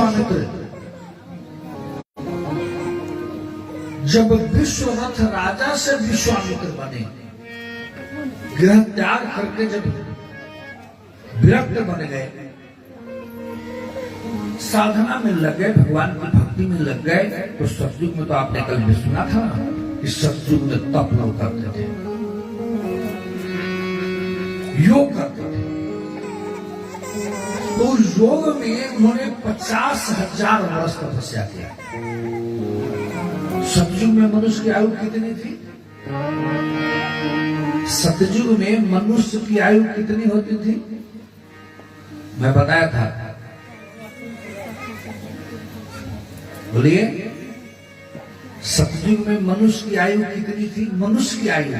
विश्वामित्र जब विश्वनाथ राजा से विश्वामित्र बने, गृह त्याग करके जब विरक्त बन गए, साधना में लग गए, भगवान की भक्ति में लग गए, तो सतयुग में तो आपने कल भी सुना था कि सतयुग में तप लोग करते थे, योग करते थे। तो योग में उन्होंने 50,000 वर्ष तपस्या किया। सतयुग में मनुष्य की आयु कितनी थी? सतयुग में मनुष्य की आयु कितनी होती थी? मैं बताया था, बोलिए। सतयुग में मनुष्य की आयु कितनी थी? मनुष्य की आयु,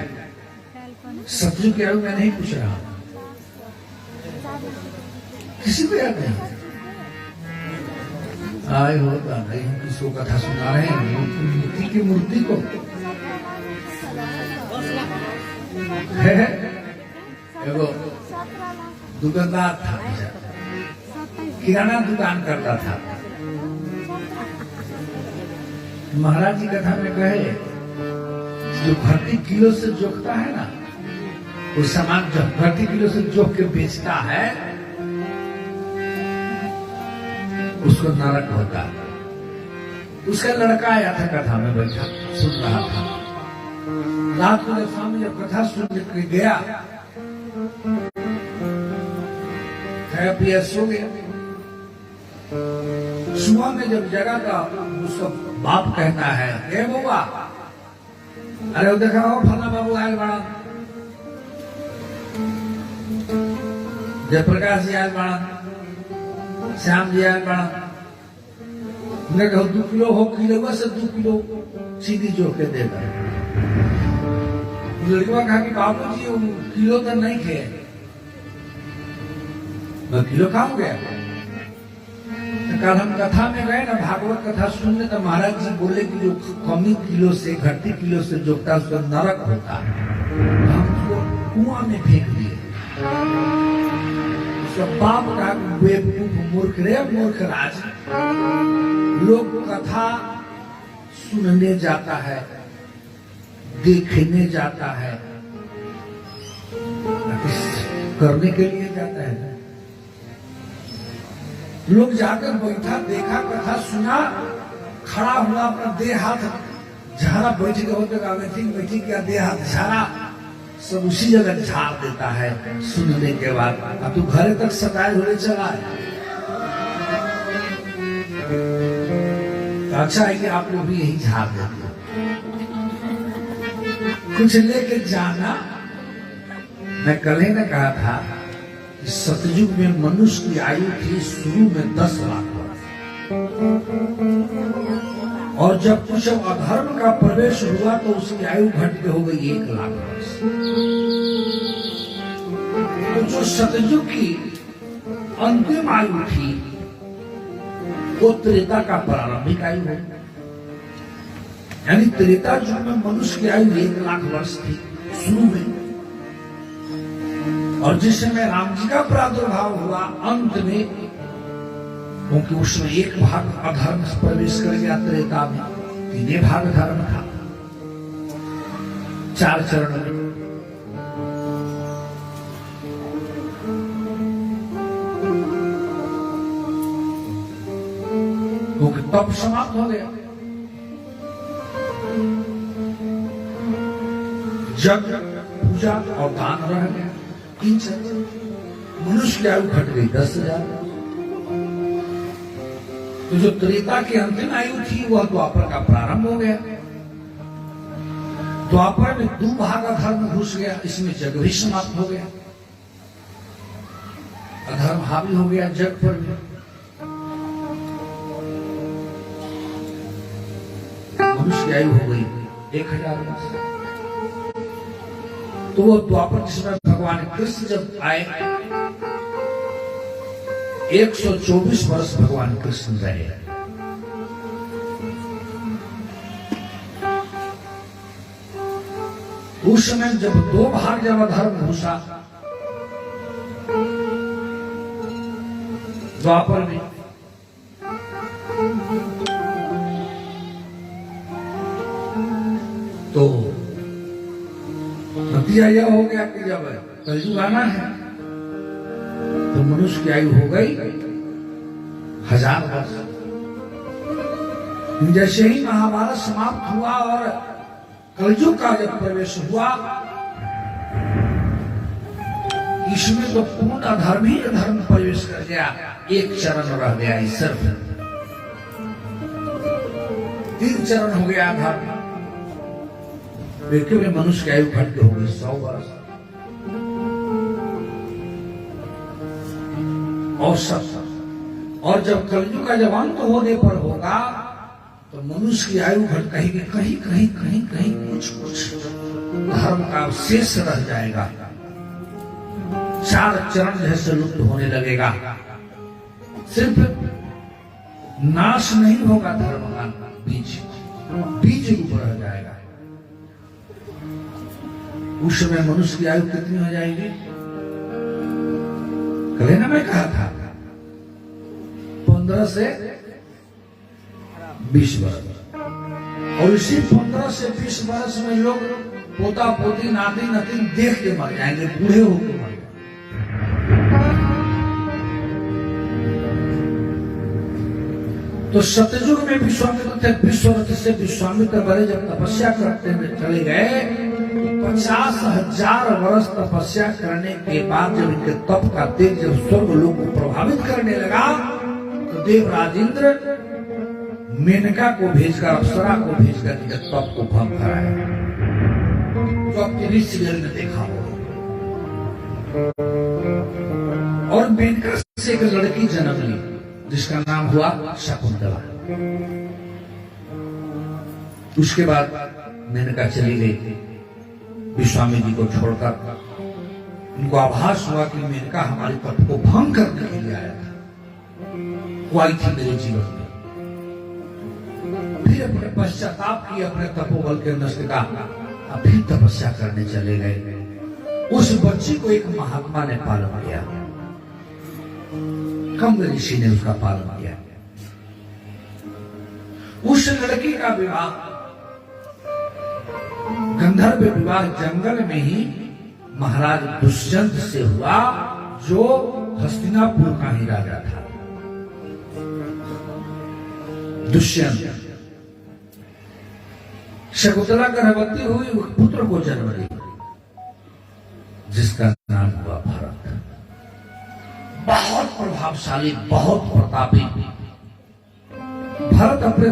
सतयुग की आयु मैं नहीं पूछ रहा, किसी को याद नहीं? आए होता नहीं, हम किसको कथा सुना रहे हैं? मूर्ति की मूर्ति को है। एगो दुकानदार था, किराना दुकान करता था। महाराज जी कथा में कहे, जो घटी किलो से जोखता है ना, वो सामान जब घटी किलो से जोख के बेचता है, उसको नरक होता है। उसका लड़का आया था, कथा में बैठा सुन रहा था। रात को जब स्वामी जब कथा सुन के गया, खाया पिया सो गया। सुबह में जब जगा था, उसका बाप कहता है, हे बउआ, अरे वो देखा हो फला बाबू आयल बड़ा, जयप्रकाश जी आयल बड़ा, श्याम जी आयल बड़ा। उन्हें कहा 2 किलो हो, किलो से 2 किलो सीधी जोख के देगा। लड़का कहा कि बाबू जी किलो तो नहीं थे, मैं किलो खाऊं गया। कल हम कथा में गए ना, भागवत कथा सुनने, तो महाराज जी बोले कि जो कमी किलो से घटती किलो से जोखता उसका नरक होता है। हम उसको कुआं में फेंक दिए। उसका बाप का बेवकूफ मूर्ख रे मूर्ख राज, लोग कथा सुनने जाता है, देखने जाता है, करने के लिए जाता है। लोग जाकर बैठा, देखा, कथा सुना, खड़ा हुआ, अपना देह हाथ झाड़ा, बैठ के होते बैठी क्या देह हाथ झाड़ा, सब उसी जगह झाड़ देता है सुनने के बाद। अब तू घरे तक सताए हुए चला है। अच्छा है कि आप लोग भी यही झाड़ देते, कुछ लेके जाना। मैं कल ही ने कहा था, सतयुग में मनुष्य की आयु थी शुरू में 10 लाख वर्ष, और जब कुछ अधर्म का प्रवेश हुआ तो उसकी आयु घट के हो गई 1 लाख वर्ष। तो जो सतयुग की अंतिम आयु थी, वो त्रेता का प्रारंभिक आयु है। यानी त्रेता युग में मनुष्य की आयु 1 लाख वर्ष थी शुरू में, और जिस समय राम जी का प्रादुर्भाव हुआ अंत में, क्योंकि उसमें 1 भाग अधर्म से प्रवेश कर गया त्रेता में, 3 भाग धर्म था, 4 चरण में। क्योंकि तप समाप्त हो गया, जग पूजा और दान रह गया। मनुष्य की आयु घट गई 10,000। तो जो त्रेता की अंतिम आयु थी वह द्वापर का प्रारंभ हो गया। द्वापर में 2 भाग अधर्म घुस गया, इसमें जग भी समाप्त हो गया, अधर्म हावी हो गया जग पर भी। मनुष्य की आयु हो गई 1000 वर्ष। तो वो द्वापर जिसमें भगवान कृष्ण जब आए, 124 वर्ष भगवान कृष्ण रहे। उस समय जब 2 भाग जब अधर्म घुसा द्वापर में, तो नतीजा यह हो गया कि जब कलयुग आना है तो मनुष्य की आयु हो गई 1000 वर्ष। जैसे ही महाभारत समाप्त हुआ और कलयुग का जब प्रवेश हुआ, इसमें तो पूर्ण अधर्म ही अधर्म प्रवेश कर गया। एक चरण रह गया, सिर्फ 3 चरण हो गया अधर्म। देखिए मनुष्य की आयु घट के हो गई 100 वर्ष और सब। और जब कलयुग का जब अंत होने पर होगा तो मनुष्य की आयु घट कहीं कहीं कहीं कहीं कहीं कुछ धर्म का अवशेष रह जाएगा। 4 चरण जैसे लुप्त होने लगेगा। सिर्फ नाश नहीं होगा धर्म का, बीज रूप रह जाएगा। उस समय मनुष्य की आयु कितनी हो जाएगी? कल ना मैं कहा था 15 से 20 वर्ष। और इसी 15 से 20 वर्ष में लोग पोता पोती नाती नाती देख के मर जाएंगे, बूढ़े होकर मर जाएंगे। तो सतयुग में विश्वामित्र थे, विश्वरथ से विश्वामित्र बड़े जब तपस्या करते हुए चले गए, 50,000 वर्ष तपस्या करने के बाद जब इनके तप का तेज जब स्वर्ग लोक को प्रभावित करने लगा, तो देवराज इंद्र मेनका को भेजकर, अप्सरा को भेजकर इनके तप को भंग कराया। तो अब टीवी सीरियल में देखा हो। और मेनका से एक लड़की जन्म ली जिसका नाम हुआ शकुंतला। उसके बाद मेनका चली गई विश्वामित्र जी को छोड़कर। इनको आभास हुआ कि मेनका हमारे तप को भंग करने के लिए आया था, वो आई थी मेरे जीवन में। फिर अपने पश्चाताप की, अपने तपोबल के नष्ट का, फिर तपस्या करने चले गए। उस बच्ची को एक महात्मा ने पालन किया, कम ऋषि ने उसका पालन किया। उस लड़की का विवाह, गंधर्व विवाह जंगल में ही महाराज दुष्यंत से हुआ, जो हस्तिनापुर का ही राजा था। दुष्यंत शकुंतला गर्भवती हुई, पुत्र को जन्म दी जिसका नाम हुआ भरत। बहुत प्रभावशाली, बहुत प्रतापी भरत अपने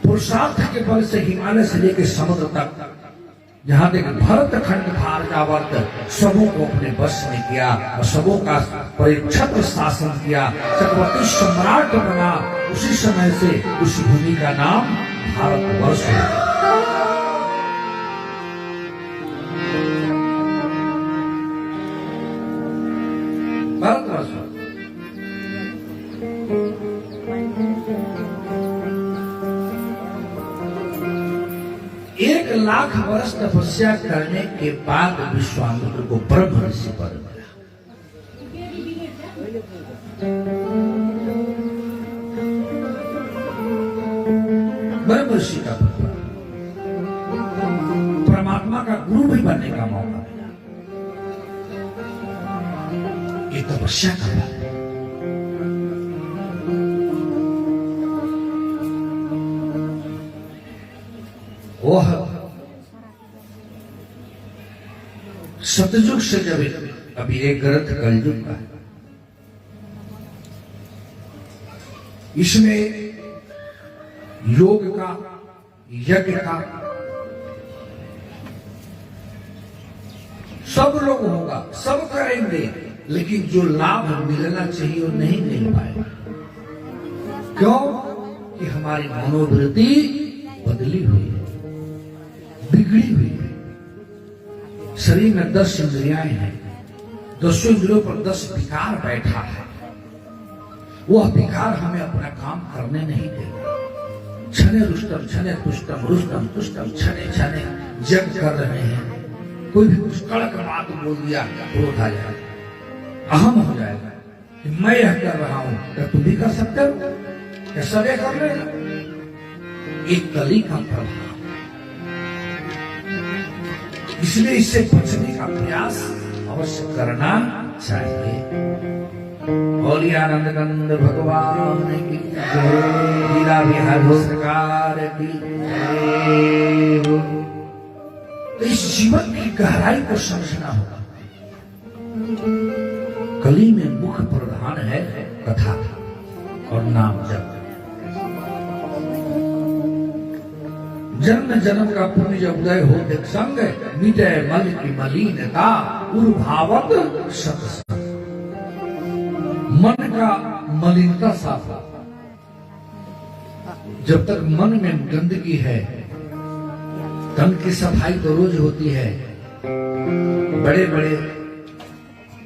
पुरुषार्थ के बल से हिमालय से लेकर समुद्र तक, जहां तक भरत खंड था अर्जावर्त, सबों को अपने वश में किया और सबों का परिक्षत्र शासन किया, चक्रवर्ती सम्राट बना। उसी समय से उस भूमि का नाम भारतवर्ष है। भारतवर्ष 1,00,000 वर्ष तपस्या करने के बाद विश्वामित्र को ब्रह्म ऋषि पद मिला। ब्रह्म ऋषि का पद, परमात्मा का गुरु भी बनने का मौका मिला। ये तपस्या का फल है। वह सतयुग से जब अभी एक ग्रंथ कलयुग का है, इसमें योग का, यज्ञ का सब लोग होगा, सब करेंगे, लेकिन जो लाभ मिलना चाहिए वो नहीं मिल पाएगा। क्यों? कि हमारी मनोवृत्ति बदली हुई है, बिगड़ी हुई है। शरीर में 10 इंद्रियाएं हैं, 10 इंद्रियों पर 10 विकार बैठा है। वह विकार हमें अपना काम करने नहीं देगा। छने रुष्टम, छने तुष्टम, रुष्टम तुष्टम, छने छने जग कर रहे हैं। कोई भी कुछ कड़क बात बोल दिया, क्रोध आ जाएगा, अहम हो जाएगा कि मैं यह कर रहा हूं, क्या तुम भी कर सकते हो? कैसा कर ले एक कली का प्रभाव, इसलिए इससे बचने का प्रयास अवश्य करना चाहिए। बोलिए आनंद कंद भगवान की जय, लीला बिहारी सरकार की जय। तो इस जीवन की गहराई को समझना होगा। कली में मुख्य प्रधान है कथा और नाम जप। जन्म जन्म का पुण्य जब उदय हो देख संग, मिटे मल की मलिनता उर्भावत सत्संग। मन का मलिनता साफ, जब तक मन में गंदगी है, तन की सफाई तो रोज होती है। बड़े बड़े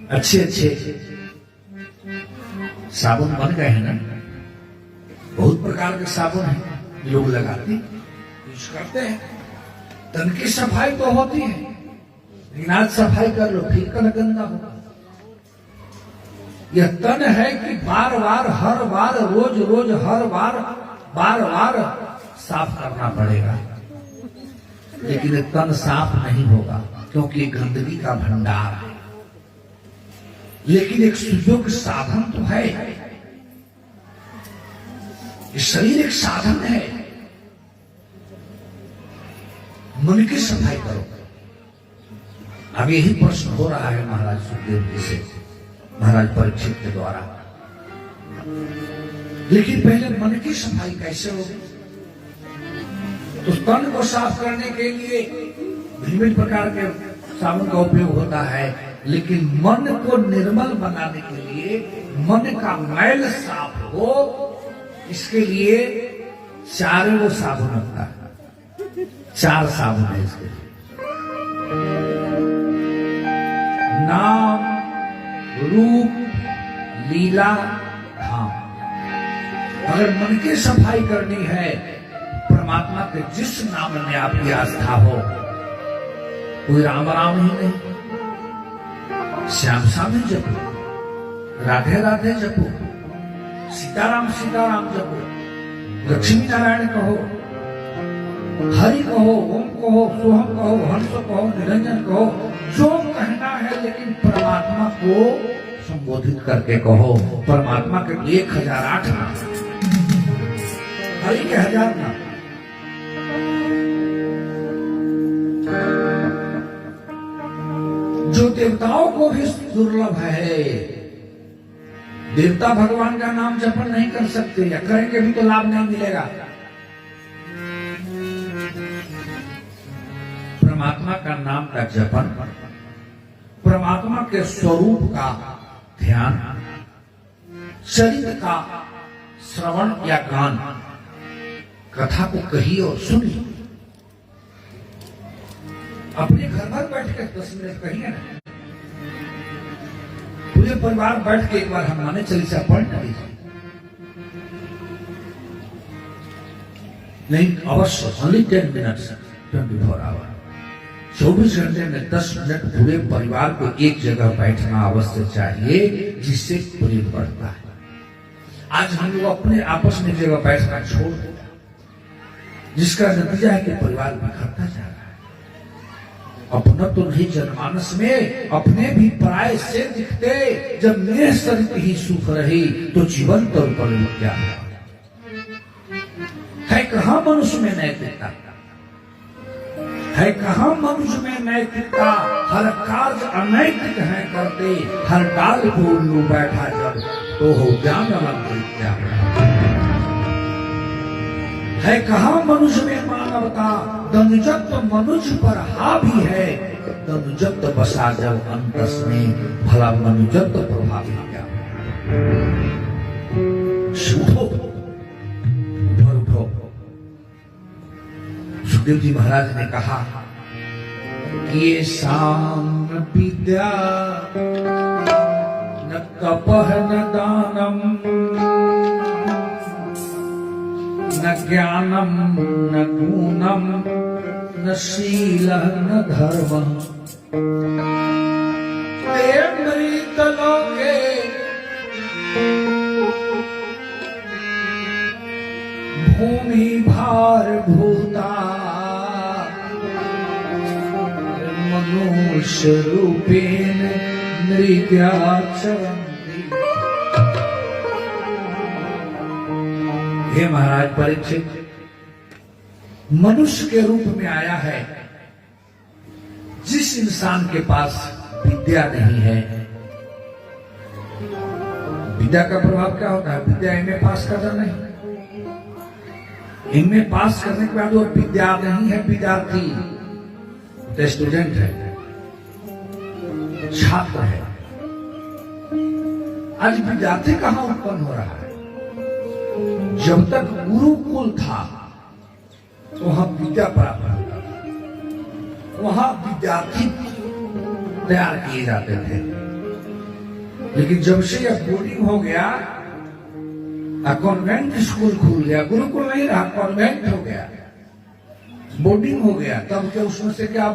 अच्छे अच्छे साबुन बन गए हैं ना, बहुत प्रकार के साबुन हैं, लोग लगाते यूज करते हैं। तन की सफाई तो होती है, लेकिन आज सफाई कर लो फिर कल गंदा होगा। यह तन है कि बार बार हर बार रोज रोज हर बार बार बार साफ करना पड़ेगा, लेकिन तन साफ नहीं होगा क्योंकि गंदगी का भंडार है। लेकिन एक सुयोग साधन तो है, शरीर एक साधन है। मन की सफाई करो। अब यही प्रश्न हो रहा है महाराज सुखदेव जी से, महाराज परीक्षित के द्वारा। लेकिन पहले मन की सफाई कैसे होगी? तो तन को साफ करने के लिए विभिन्न प्रकार के साबुन का उपयोग होता है, लेकिन मन को निर्मल बनाने के लिए, मन का मैल साफ हो, इसके लिए चारों वो साबुन होता है। 4 साबुन है इसके लिए। नाम, रूप, लीला, धाम। अगर मन की सफाई करनी है, परमात्मा के जिस नाम में आपकी आस्था हो, कोई राम राम ही नहीं, श्याम श्याम ही जपो, राधे राधे जपो, सीताराम सीताराम जपो, लक्ष्मी नारायण कहो, हरि कहो, ओम कहो, सोहम कहो, हंस कहो, निरंजन कहो, जो कहना है, लेकिन परमात्मा को संबोधित करके कहो। परमात्मा के 1008 नाम, हरि के 1000 नाम। जो देवताओं को भी दुर्लभ है, देवता भगवान का नाम जपन नहीं कर सकते, या करेंगे भी तो लाभ नहीं मिलेगा। परमात्मा का नाम का जपन, परमात्मा के स्वरूप का ध्यान, चरित्र का श्रवण या गान, कथा को कहिए और सुनिए। अपने घर पर बैठ कर 10 मिनट कहिए ना, पूरे परिवार बैठ के एक बार हनुमान चालीसा पढ़ लीजिए। नहीं, अवश्य ओनली 10 मिनट्स 24 आवर, 24 घंटे में 10 मिनट पूरे परिवार को एक जगह बैठना अवश्य चाहिए, जिससे प्रेम बढ़ता है। आज हम लोग अपने आपस में जगह बैठना छोड़ दिया, जिसका नतीजा है कि परिवार बिखरता जा रहा है। अपना तो नहीं जनमानस में, अपने भी पराये से दिखते, जब मेरे सरित ही सुख रही तो जीवन तो पर क्या है? कहां मनुष्य में नैतिकता है? कहां मनुष्य में नैतिकता? हर कार्य अनैतिक है करते, हर डाल को उल्लू बैठा जब, तो हो ज्ञान अलंकृत क्या है? कहां मनुष्य में मानवता? दनुजत्व मनुष्य पर हावी है, दनुजत्व बसा जब अंतस में, भला मनुजत्व प्रभावी क्या? उठो, उठो। सुखदेव जी महाराज ने कहा कि ये साम्य विद्या न तपः न दानम न ज्ञानम न गुणम न शीलः न धर्मः ते मृतलोके भूमि भार भूता मनुष्य रूपेण नृत्या चरन्ति। हे महाराज परीक्षित, मनुष्य के रूप में आया है। जिस इंसान के पास विद्या नहीं है, विद्या का प्रभाव क्या होता है? विद्या एमए पास करना नहीं, एमए पास करने के बाद वो विद्या नहीं है, विद्यार्थी, तो स्टूडेंट है, छात्र है। आज विद्यार्थी कहां उत्पन्न हो रहा है? जब तक गुरुकुल था तो वहां विद्या प्राप्त होता था, वहां विद्यार्थी तैयार किए जाते थे। लेकिन जब से यह बोर्डिंग हो गया, कॉन्वेंट स्कूल खुल गया, गुरुकुल नहीं रहा, कॉन्वेंट हो गया, बोर्डिंग हो गया, तब क्या उसमें से क्या,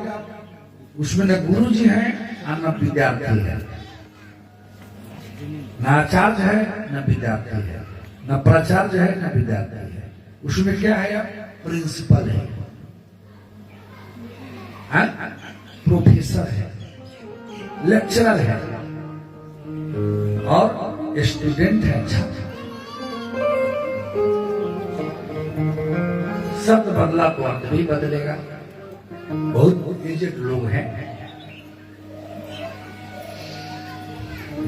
उसमें न गुरु जी है न विद्यार्थी है, न आचार्य है न विद्यार्थी है, न प्राचार्य है न विद्यार्थी है। उसमें क्या है? प्रिंसिपल है, प्रोफेसर है, लेक्चरर है और स्टूडेंट है, छात्र। शब्द बदला तो अर्थ भी बदलेगा। बहुत एजेड लोग हैं,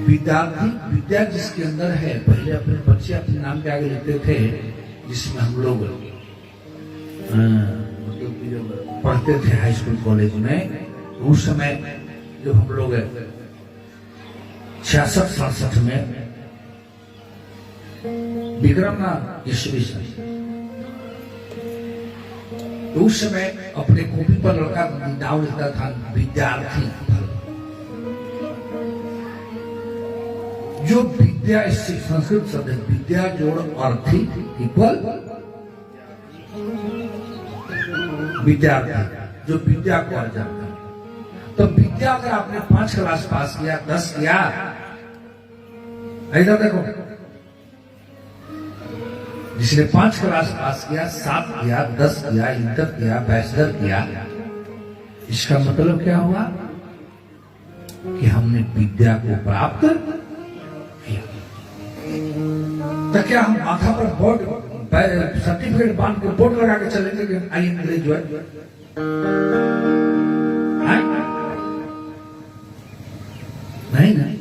विद्यार्थी विद्या जिसके अंदर है, पहले अपने बच्चे अपने नाम के आगे लिखते थे, जिसमें हम लोग पढ़ते थे हाई स्कूल कॉलेज में। उस समय जो हम लोग 66-67 में विक्रम ईस्वी सन, तो उस समय अपने कॉपी पर लड़का नाम लिखता था विद्यार्थी। जो विद्या, इससे संस्कृत शब्द विद्या जोड़ अर्थी इक्वल विद्यार्थी, जो विद्या को अर्जन कर। तो विद्या अगर आपने 5 क्लास पास किया, 10 किया, ऐसा देखो, जिसने 5 क्लास पास किया, 7 किया, 10 किया, इंटर किया, बैचलर किया, इसका मतलब क्या हुआ कि हमने विद्या को प्राप्त किया। तो क्या हम माथा पर बोर्ड सर्टिफिकेट बांध के बोर्ड लगा के चलेंगे कि आई एम ग्रेजुएट? नहीं नहीं,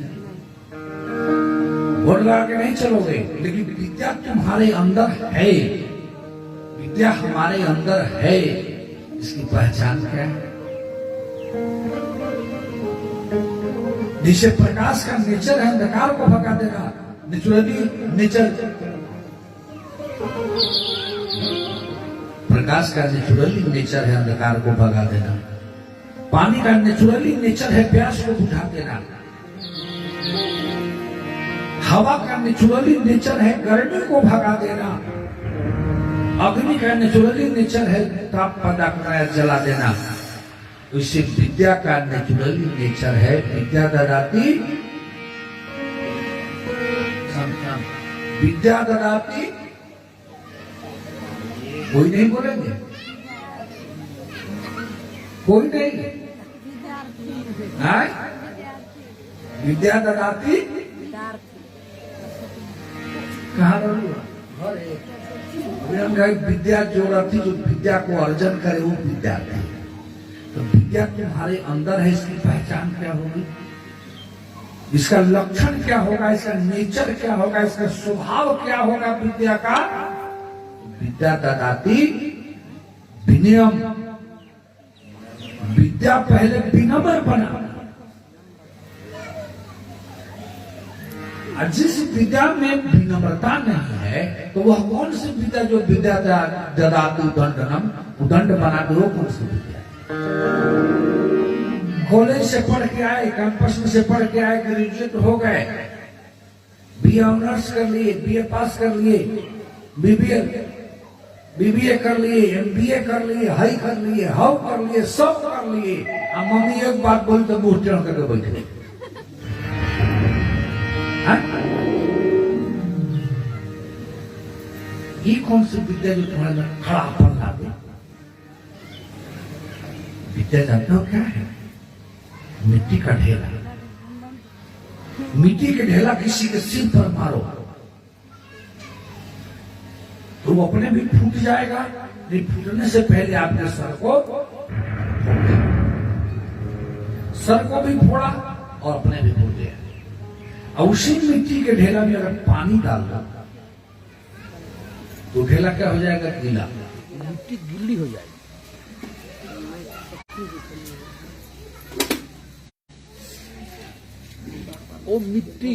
बोर्ड लगा के नहीं चलोगे। लेकिन विद्या तुम्हारे अंदर है, विद्या हमारे अंदर है, इसकी पहचान क्या है? जिसे प्रकाश का नेचर है अंधकार को भगा देना, नेचुरली नेचर, प्रकाश का नेचुरली नेचर है अंधकार को भगा देना। पानी का नेचुरली नेचर है प्यास को बुझा देना। हवा का नेचुरली नेचर है गर्मी को भगा देना। अग्नि का नेचुरली नेचर है ताप पैदा करना, जला देना। इसे विद्या का नेचुरली नेचर है विद्या ददाती, विद्या ददाती। कोई नहीं बोलेंगे, कोई नहीं। विद्या ददाती कहाँ विद्या जो रखती, जो विद्या को अर्जन करे वो विद्यार्थी। तो विद्या तुम्हारे अंदर है, इसकी पहचान क्या होगी, इसका लक्षण क्या होगा, इसका नेचर क्या होगा, इसका स्वभाव क्या होगा विद्या का? विद्या ददाती विनयम, विद्या पहले विनम्र बना। जिस विद्या में विनम्रता नहीं है तो वह कौन सी विद्या, जो विद्या ददाती दंडनम, उदंड बना दे, वो कौन सी विद्या? कॉलेज से पढ़ के आए, कैंपस में से पढ़ के आए, ग्रेजुएट हो गए, बीए ऑनर्स कर लिए, बीए पास कर लिए, बीबीए कर लिए, एमबीए कर लिए, हाई कर लिए, हाउ कर लिए, सब कर लिए। अब मम्मी एक बात बोली तो मुंह टेढ़ करके बैठे। ये कौन सी विद्या जो तुम्हारे में खड़ा पड़ ला दे? विद्या जानते हो क्या है? मिट्टी का ढेला। मिट्टी के ढेला किसी के सिर पर मारो तो वो अपने भी फूट जाएगा, नहीं फूटने से पहले आपने सर को भी फोड़ा और अपने भी फूट गया। और उसी मिट्टी के ढेला में अगर पानी डाल दो तो ढेला क्या हो जाएगा? गीला। मिट्टी गिल्ली हो जाएगी। वो मिट्टी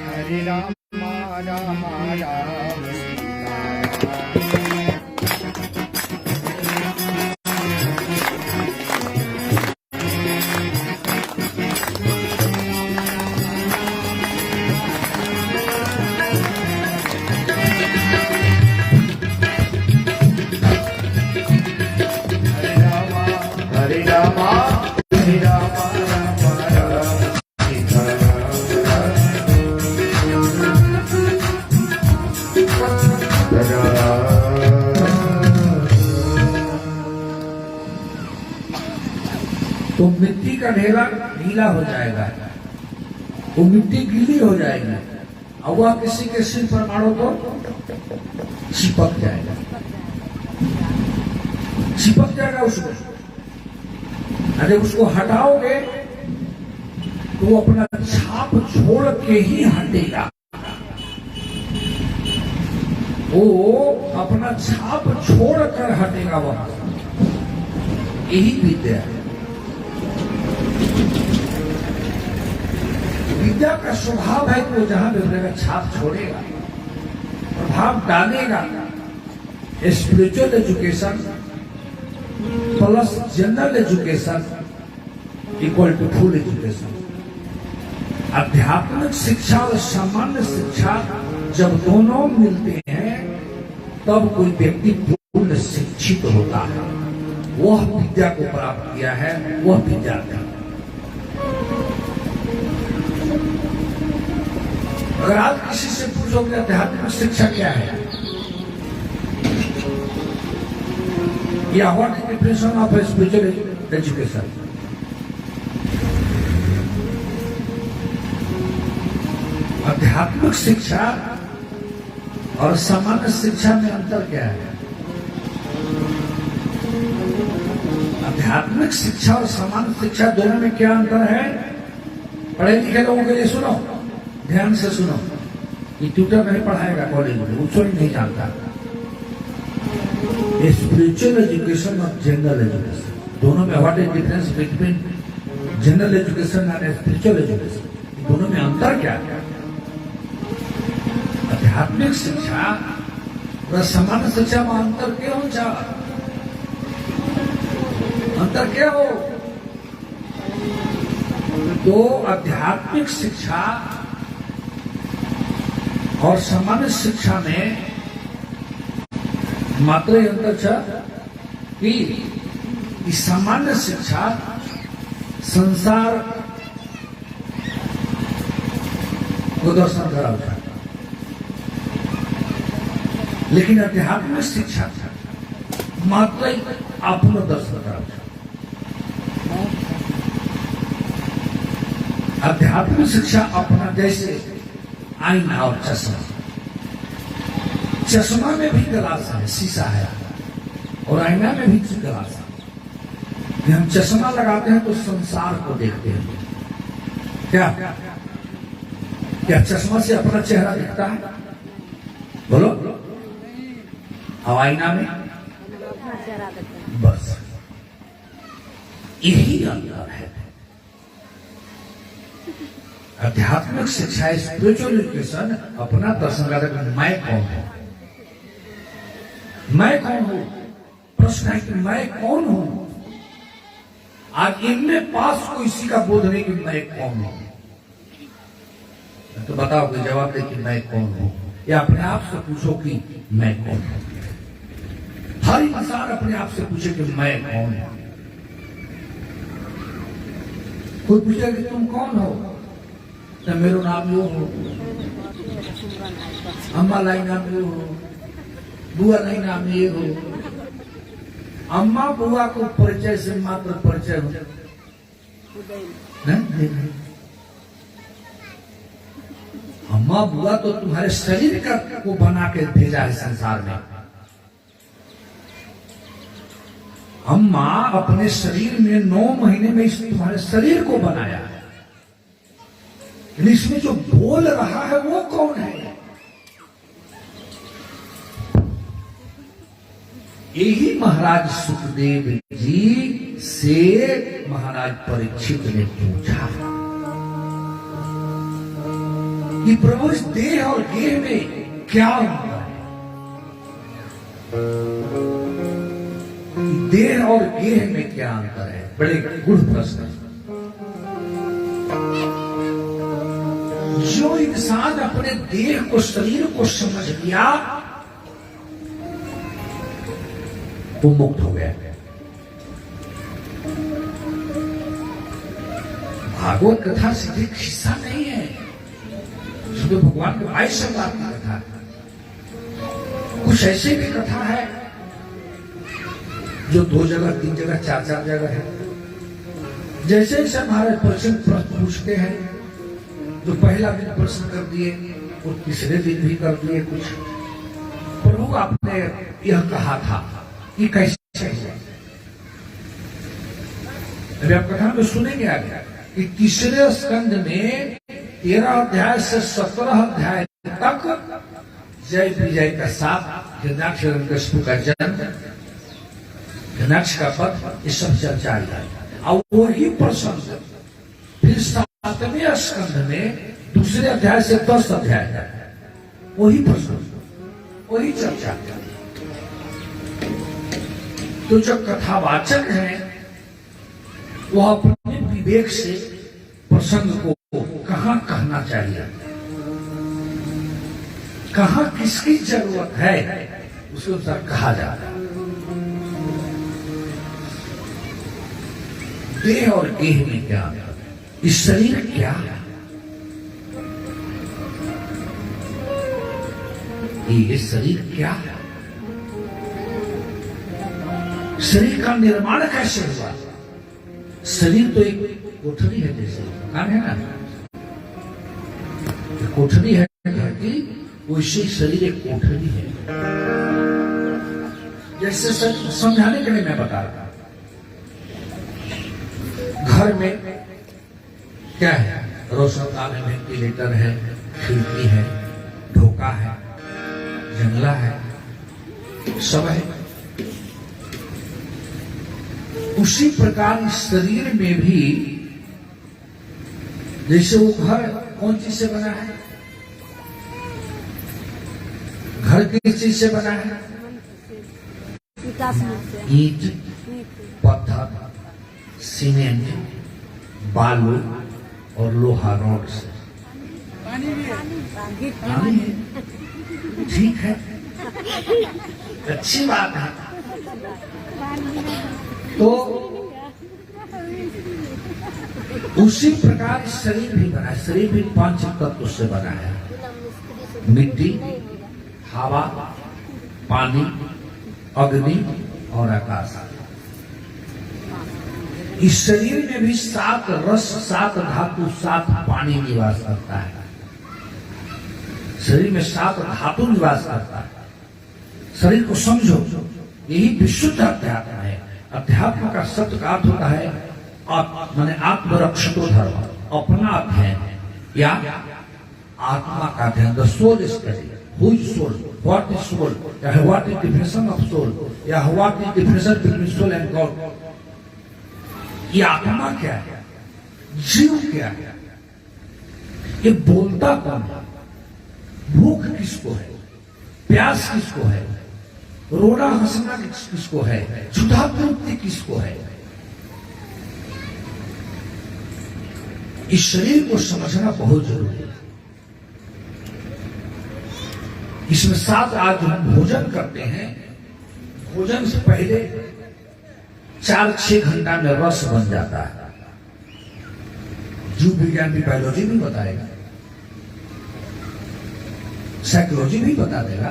हरे राम राम राम हरे राम हरे राम तो मिट्टी का ढेला गीला हो जाएगा, वो मिट्टी गीली हो जाएगी और वह किसी के सिर पर मारो तो चिपक जाएगा, चिपक जाएगा उसको। अरे उसको हटाओगे तो वो अपना छाप छोड़ के ही हटेगा, वो अपना छाप छोड़ कर हटेगा वहां। यही विद्या है। विद्या का स्वभाव है कि वो जहां भी रहेगा छाप छोड़ेगा, प्रभाव डालेगा। Spiritual education plus general education equal to full education. आध्यात्मिक शिक्षा और सामान्य शिक्षा जब दोनों मिलते हैं तब कोई व्यक्ति पूर्ण शिक्षित होता है। वह विद्या को प्राप्त किया है, वह विद्यार्थी। अगर आज किसी से पूछोगे आध्यात्मिक शिक्षा क्या है, या what is definition of spiritual education, आध्यात्मिक शिक्षा और सामान्य शिक्षा में अंतर क्या है? आध्यात्मिक शिक्षा और सामान्य शिक्षा दोनों में क्या अंतर है? पढ़े लिखे लोगों के लिए सुनो, ध्यान से सुनो। ये ट्यूटर नहीं पढ़ाएगा कॉलेज में, वो स्वयं नहीं जानता। स्पिरिचुअल एजुकेशन और जनरल एजुकेशन, दोनों में what is difference between general education and spiritual education? दोनों में अंतर क्या है? आध्यात्मिक शिक्षा और सामान्य शिक्षा में अंतर क्या हो? अंतर क्या हो? तो आध्यात्मिक शिक्षा और सामान्य शिक्षा में मात्र अंतर कि सामान्य शिक्षा संसार को दर्शन कराता, लेकिन आध्यात्मिक शिक्षा मात्र अपना दर्शन कराता। आध्यात्मिक शिक्षा अपना जैसे आईना और चश्मा, चश्मा में भी गिलास है, शीशा है, और आईना में भी गिलास है। हम चश्मा लगाते हैं तो संसार को देखते हैं। क्या क्या चश्मा से अपना चेहरा दिखता है? बोलो। और आईना में बस यही अंतर है। आध्यात्मिक शिक्षा स्पिरिचुअल एजुकेशन अपना दर्शन करता है। मैं कौन हूं? मैं कौन हूं? प्रश्न है कि मैं कौन हूं? आज इनमें पास को इसी का बोध नहीं कि मैं कौन हूं। तो बताओ, कोई जवाब दे कि मैं कौन हूं, या अपने आप से पूछो कि मैं कौन हूं। हर इंसान अपने आप से पूछे कि मैं कौन हूं। कोई पूछे कि तुम कौन हो, तो मेरो नाम यो हो, अम्मा लाई नाम यो हो, बुआ लाई नाम ये हो। अम्मा बुआ को परिचय से मात्र परिचय हो नहीं? अम्मा बुआ तो तुम्हारे शरीर का को बना के भेजा है संसार में। अम्मा अपने शरीर में 9 महीने में इस तुम्हारे शरीर को बनाया है। इसमें जो बोल रहा है वो कौन है? यही महाराज सुखदेव जी से महाराज परीक्षित ने पूछा कि प्रभु इस देह और गेह में क्या अंतर है? देह और गेह में क्या अंतर है? बड़े गुढ़ प्रश्न। जो इंसान अपने देह को, शरीर को समझ लिया वो मुक्त हो गया। भागवत कथा सीधे खिस्सा नहीं है, सुबह भगवान के आय संवाद की कथा है। कुछ ऐसे भी कथा है जो 2 जगह, 3 जगह, 4 जगह है। जैसे जैसे हमारे प्रश्न पूछते हैं, जो पहला दिन प्रश्न कर दिए वो तीसरे दिन भी कर दिए। कुछ प्रभु आपने यह कहा था कि कैसे है? अभी आप कथा में सुनेंगे आगे कि तीसरे स्कंद में 13 अध्याय से 17 अध्याय तक जय विजय का साथ, हिरण्याक्ष हिरण्यकशिपु का जन्म, हिरण्याक्ष का पद, ये सब चर्चा है। और वही प्रसंग फिर 7वें स्कंद में दूसरे अध्याय से 10 अध्याय तक वही प्रसंग, वही चर्चा। तो जो कथावाचक है वह अपने विवेक से प्रसंग को कहां कहना चाहिए, कहां किसकी जरूरत है, उसके अनुसार कहा जाता है। देह और गेह में क्या है? इस शरीर क्या है? ये शरीर क्या है? शरीर का निर्माण कैसे हुआ? शरीर तो एक कोठरी है, जैसे मकान है ना, कोठरी है घर की, वैसे शरीर एक कोठरी है। जैसे समझाने के लिए मैं बता रहा, घर में क्या है? रोशनदान है, वेंटिलेटर है, खिड़की है, ढोका है, जंगला है, सब है। उसी प्रकार शरीर में भी जैसे वो घर कौन चीज से बना है? घर किस चीज से बना है? ईंट, पत्थर, सीमेंट, बालू और लोहा रॉड से। पानी है, ठीक है, अच्छी बात है। तो उसी प्रकार शरीर भी बना है। शरीर भी 5 तत्व से बना है: मिट्टी, हवा, पानी, अग्नि और आकाश। इस शरीर में भी 7 रस, 7 धातु, 7 पानी निवास करता है। शरीर में 7 धातु निवास करता है। शरीर को समझो, यही विशुद्ध अध्यात्म है। अध्यात्म का शब्द का अर्थ होता है माने आत्मरक्षतो धर्म, अपना अध्ययन या आत्मा का अध्ययन। The soul study, who is soul, what is soul, या what is definition of soul, या what is difference between soul and God. ये आत्मा क्या है, जीव क्या है, ये बोलता कौन है, भूख किसको है, प्यास किसको है, रोना हंसना किसको है, क्षुधा तृप्ति किसको है। इस शरीर को समझना बहुत जरूरी है। इसमें 7 आज हम भोजन करते हैं, भोजन से पहले 4-6 घंटा में रस बन जाता है। जीव विज्ञान की बायोलॉजी भी बताएगा, साइकोलॉजी भी बता देगा।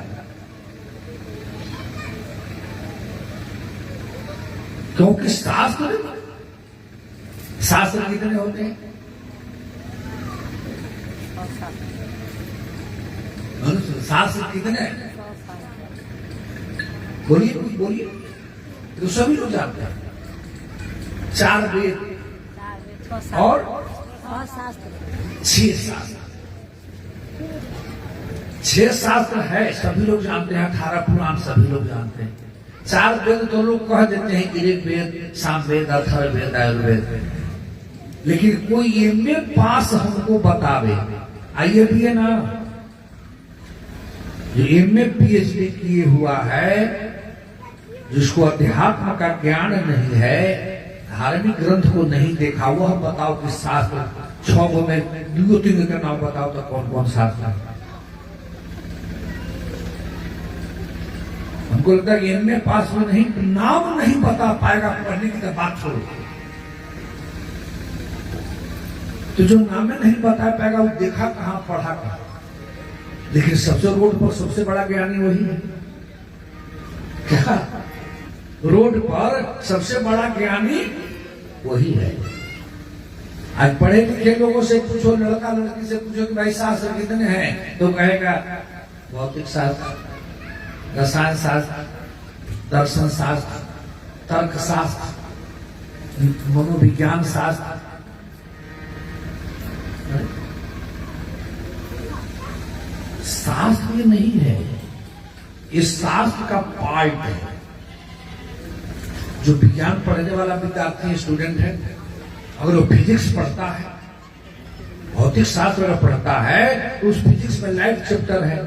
क्योंकि शास्त्र कितने होते हैं? शास्त्र कितने हैं? बोलिए बोलिए, तो सभी लोग जानते हैं। 4 वेद और 6 शास्त्र। 6 शास्त्र है, सभी लोग जानते हैं। 18 पुराण सभी लोग जानते हैं। 4 वेद तो लोग कह देते हैं कि ऋग वेद, सामवेद, अथर्ववेद, आयुर्वेद। लेकिन कोई एमए पास हमको बतावे, आइए भी है ना, जो एमए पीएचडी किए हुआ है, जिसको अध्यात्म का ज्ञान नहीं है, धार्मिक ग्रंथ को नहीं देखा, वह बताओ कि शास्त्र 6 में 2-3 का नाम बताओ तो कौन कौन शास्त्र है? हमको लगता है कि एमए पास में नहीं, नाम नहीं बता पाएगा, पढ़ने की तो बात छोड़ो। तो जो नाम नहीं बता पाएगा वो देखा कहां, पढ़ा कहां। लेकिन सबसे रोड पर सबसे बड़ा ज्ञानी वही है। क्या रोड पर सबसे बड़ा ज्ञानी वही है? आज पढ़े लिखे लोगों से पूछो, लड़का लड़की से पूछो कि भाई शास्त्र कितने हैं, तो कहेगा भौतिक शास्त्र, रसायन शास्त्र, दर्शन शास्त्र, तर्क शास्त्र, मनोविज्ञान शास्त्र। शास्त्र ये नहीं है, इस शास्त्र का पार्ट है। जो विज्ञान पढ़ने वाला विद्यार्थी स्टूडेंट है, अगर वो फिजिक्स पढ़ता है, भौतिक शास्त्र अगर पढ़ता है, तो उस फिजिक्स में लाइट चैप्टर है,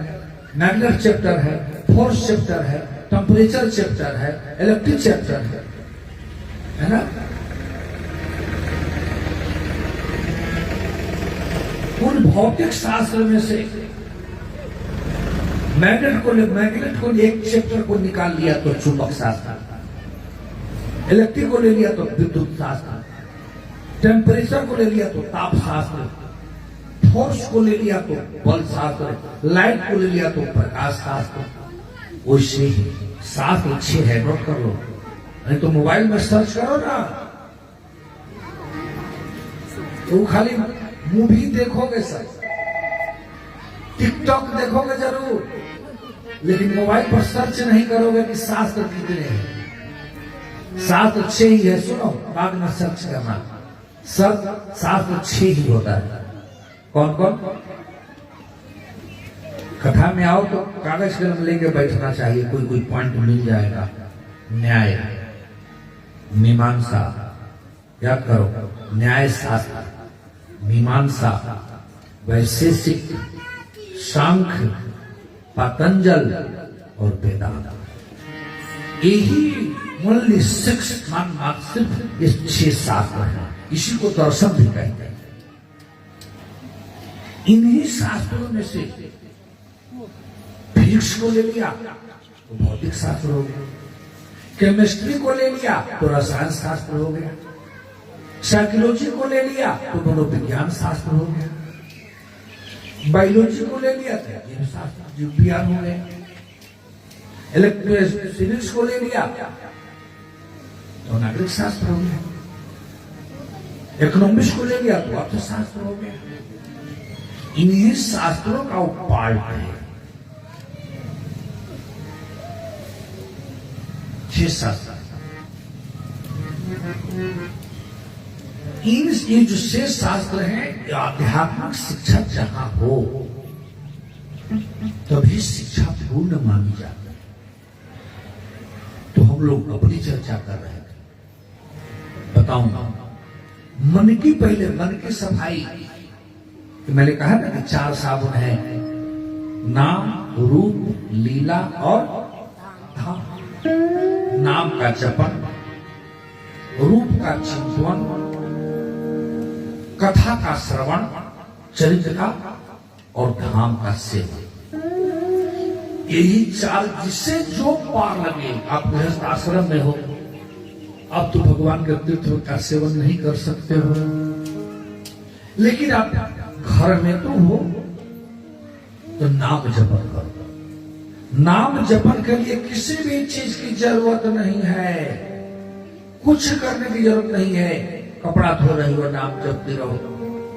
मैग्नेट चैप्टर है, फोर्स चैप्टर है, टेम्परेचर चैप्टर है, इलेक्ट्रिक चैप्टर है ना। उन भौतिक शास्त्र में से मैग्नेट को एक चैप्टर को निकाल लिया तो चुंबक शास्त्र, इलेक्ट्रिक को ले लिया तो विद्युत शास्त्र, टेम्परेचर को ले लिया तो ताप शास्त्र, फोर्स को ले लिया तो बल शास्त्र, लाइट को ले लिया तो प्रकाश शास्त्र। वैसे ही शास्त्र 6 है, नोट कर लो, नहीं तो मोबाइल में सर्च करो ना, तो खाली मूवी देखोगे सर, टिकटॉक देखोगे जरूर, लेकिन मोबाइल पर सर्च नहीं करोगे कि शास्त्र कितने हैं। शास्त्र 6 ही है, सुनो, बाद में सर्च करना। शास्त्र 6 ही होता है। कौन कौन? कथा में आओ तो कागज कलम लेके बैठना चाहिए, कोई कोई पॉइंट मिल जाएगा। न्याय, मीमांसा, याद करो, न्याय शास्त्र, मीमांसा, वैशेषिक, सांख्य, पतंजल और वेदांत। यही ओनली 6 सिर्फ ये 6 शास्त्र हैं। इसी को दर्शन भी कहते हैं। इन्हीं शास्त्रों में से फिजिक्स को ले लिया तो भौतिक शास्त्र हो गया, केमिस्ट्री को ले लिया तो रसायन शास्त्र हो गया, साइकोलॉजी को ले लिया तो मनोविज्ञान शास्त्र हो गया, बायोलॉजी को ले लिया तो जीव शास्त्र, जीव विज्ञान हो गया, इलेक्ट्रिक को ले लिया तो नागरिक शास्त्र हो गया, इकोनॉमिक्स को ले लिया तो अर्थशास्त्र हो गया। इन्हीं शास्त्रों का पार्ट है 6 शास्त्र। ये जो 6 शास्त्र हैं, आध्यात्मिक शिक्षा जहां हो तभी शिक्षा पूर्ण मानी जाती है। तो हम लोग अपनी चर्चा कर रहे थे, बताऊंगा मन की, पहले मन की सफाई। तो मैंने कहा ना कि 4 साबुन है, नाम, रूप, लीला और धाम। नाम का जपन, रूप का चिंतन, कथा का श्रवण, चरित्र का और धाम का सेवन। यही 4, जिससे जो पार लगे। आप गृहस्थ आश्रम में हो, अब तो भगवान के तीर्थ का सेवन नहीं कर सकते हो, लेकिन आप घर में तो हो तो नाम जपन करो। नाम जपन के लिए किसी भी चीज की जरूरत नहीं है, कुछ करने की जरूरत नहीं है। कपड़ा धो रही हो नाम जपती रहो,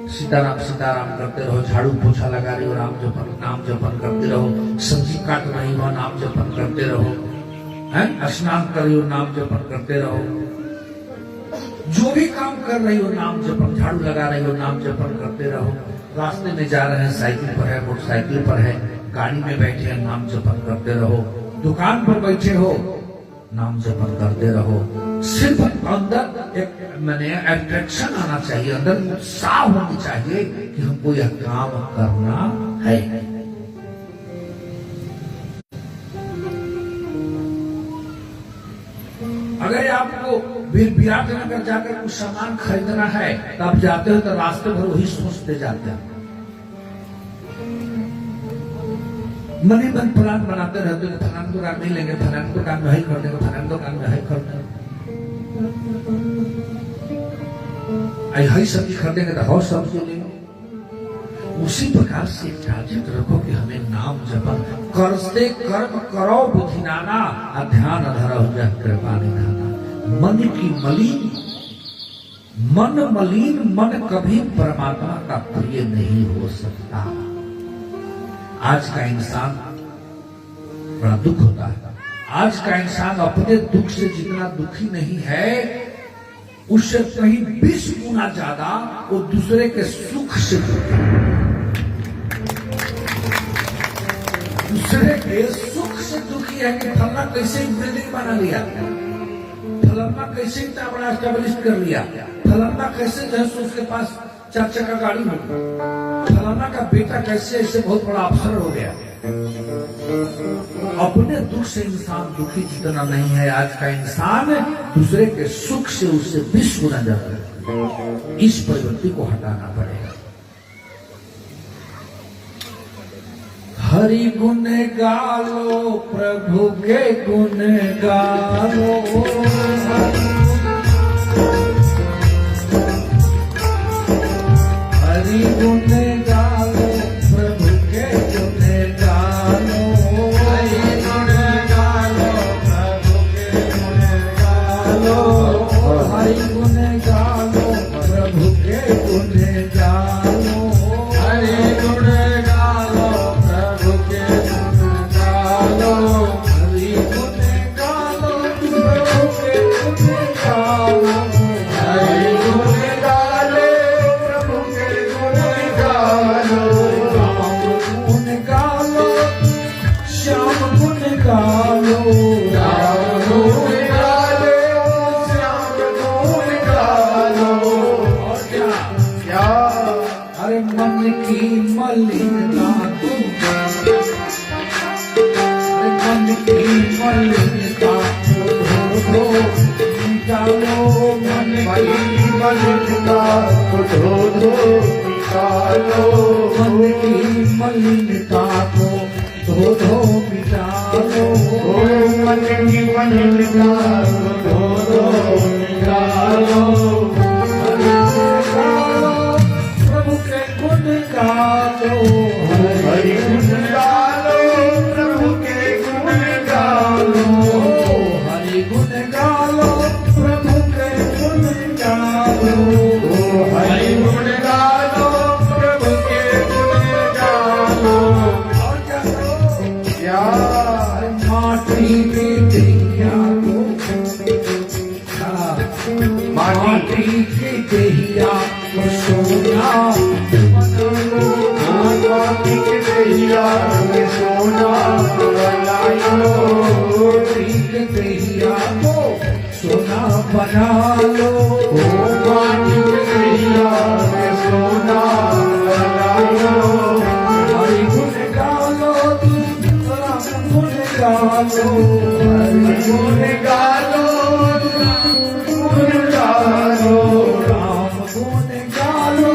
सीताराम सीताराम करते रहो, झाड़ू पोछा लगा रही हो नाम जपन करते रहो, सब्जी काट रही हो नाम जपन करते रहो, स्नान कर रही हो नाम जपन करते रहो, जो भी काम कर रही हो नाम जपन, झाड़ू लगा रही हो नाम जपन करते रहो। रास्ते में जा रहे हैं, साइकिल पर है, मोटरसाइकिल पर है, गाड़ी में बैठे हैं, नाम जपन करते रहो, दुकान पर बैठे हो नाम जपन करते रहो। सिर्फ अंदर एक मैंने अट्रैक्शन आना चाहिए, अंदर उत्साह होनी चाहिए कि हमको यह काम करना है। अगर आपको विराटनगर जाकर कुछ सामान खरीदना है तो आप जाते हो तो रास्ते भर वही सोचते जाते हैं, मन ही मन प्लान बनाते रहते हैं, फलान दुकान नहीं लेंगे, फलान दुकान में ही कर देंगे, फलान दुकान में ही कर देंगे, सब्जी खरीदेंगे तो हौ सब्जी लेंगे। उसी प्रकार से टारगेट रखो कि हमें नाम जपन करते कर्म करो बुधिनाना, ध्यान धरो जह कृपा निधाना। मन की मलिन मन कभी परमात्मा का प्रिय नहीं हो सकता। आज का इंसान बड़ा दुख होता है, आज का इंसान अपने दुख से जितना दुखी नहीं है उससे कहीं 20 गुना ज्यादा वो दूसरे के सुख से दुखी है। दूसरे के सुख से दुखी है कि फलना कैसे बिल्डिंग बना लिया, फलना कैसे इतना बड़ा एस्टेब्लिश कर लिया, फलना कैसे जो है उसके पास 4 चक्का गाड़ी हो गई, फलाना का बेटा कैसे ऐसे बहुत बड़ा अफसर हो गया। अपने दुख से इंसान दुखी जितना नहीं है, आज का इंसान दूसरे के सुख से उससे 20 गुना ज्यादा है। इस प्रवृत्ति को हटाना पड़ेगा। हरि गुण गालो प्रभु के गुण गालो, हरि गुण गालो प्रभु के गुण गालो, हरि गुण गालो प्रभु के गुण गालो, हरि गुण गालो प्रभु के गुण गालो, हरि गुण गालो प्रभु के गुण गालो, हरि गुण गालो प्रभु के गुण गालो, हरि गुण गाले प्रभु के गुण गालो, राम गुण गालो श्याम गुण गालो, राम गुण गाले श्याम गुण गालो। और क्या अरे मन की मलिनता तुम, अरे मन की मलिनता धो निकालो, मन की मलिनता को धो निकालो, मन की मलिनता को धो मिटालो, मन की मलिनता को धो निकालो, प्रभु के गुण गालो, हरि गुण गालो प्रभु के गुण गालो, हरि गुण गालो प्रभु के गुण गालो, हरि गुण गालो प्रभु के गुण गालो। और क्या करो? क्या माटी के देहिया को, माटी के देहिया को सोना बनालो, माटी के देहिया में सोना बनालो, माटी के देहिया को सोना बना लो, माटी के देहिया में सोना बनालो, हरि गुण गालो राम गुण गालो, हरि गुण गालो गुण गालो, राम गुण गालो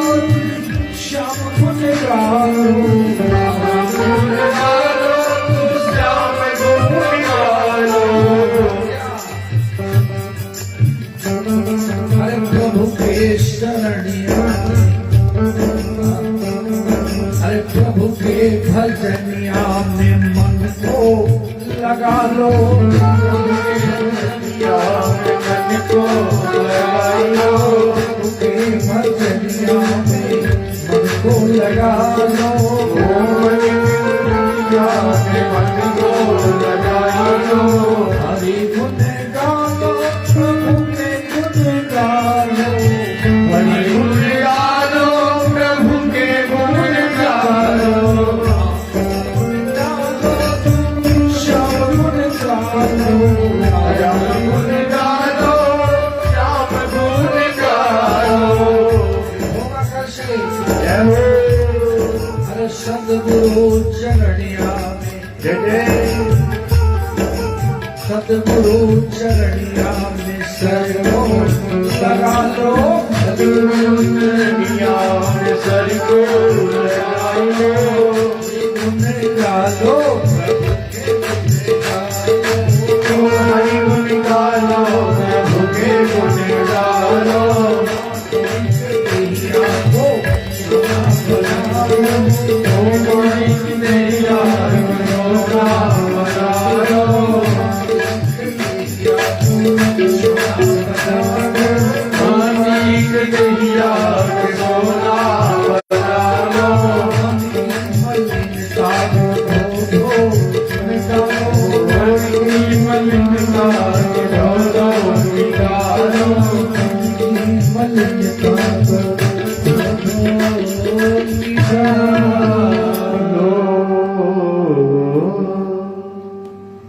श्याम गुण गालो, राम गुण गालो श्याम गुण गालो। हरे प्रभु के शरणिया भजनिया में मन को लगा लो, या मन को लगायो, के भजनिया में मन को लगा लो। या मन को लगायो, हरि गुण गालो, प्रभु के गुण गालो, हरि गुण गालो, प्रभु के गुण गालो, श्याम गुण गालो, राम गुण गालो, श्याम गुण गालो। होगा कैसे? जय हो, अरे सदगुरु चरणिया में, जय जय, सदगुरु चरणिया में सरगो लगा लो। दुनिया में सर को लगायो, गुण गालो, हरि गुण गालो, प्रभु के गुण गालो,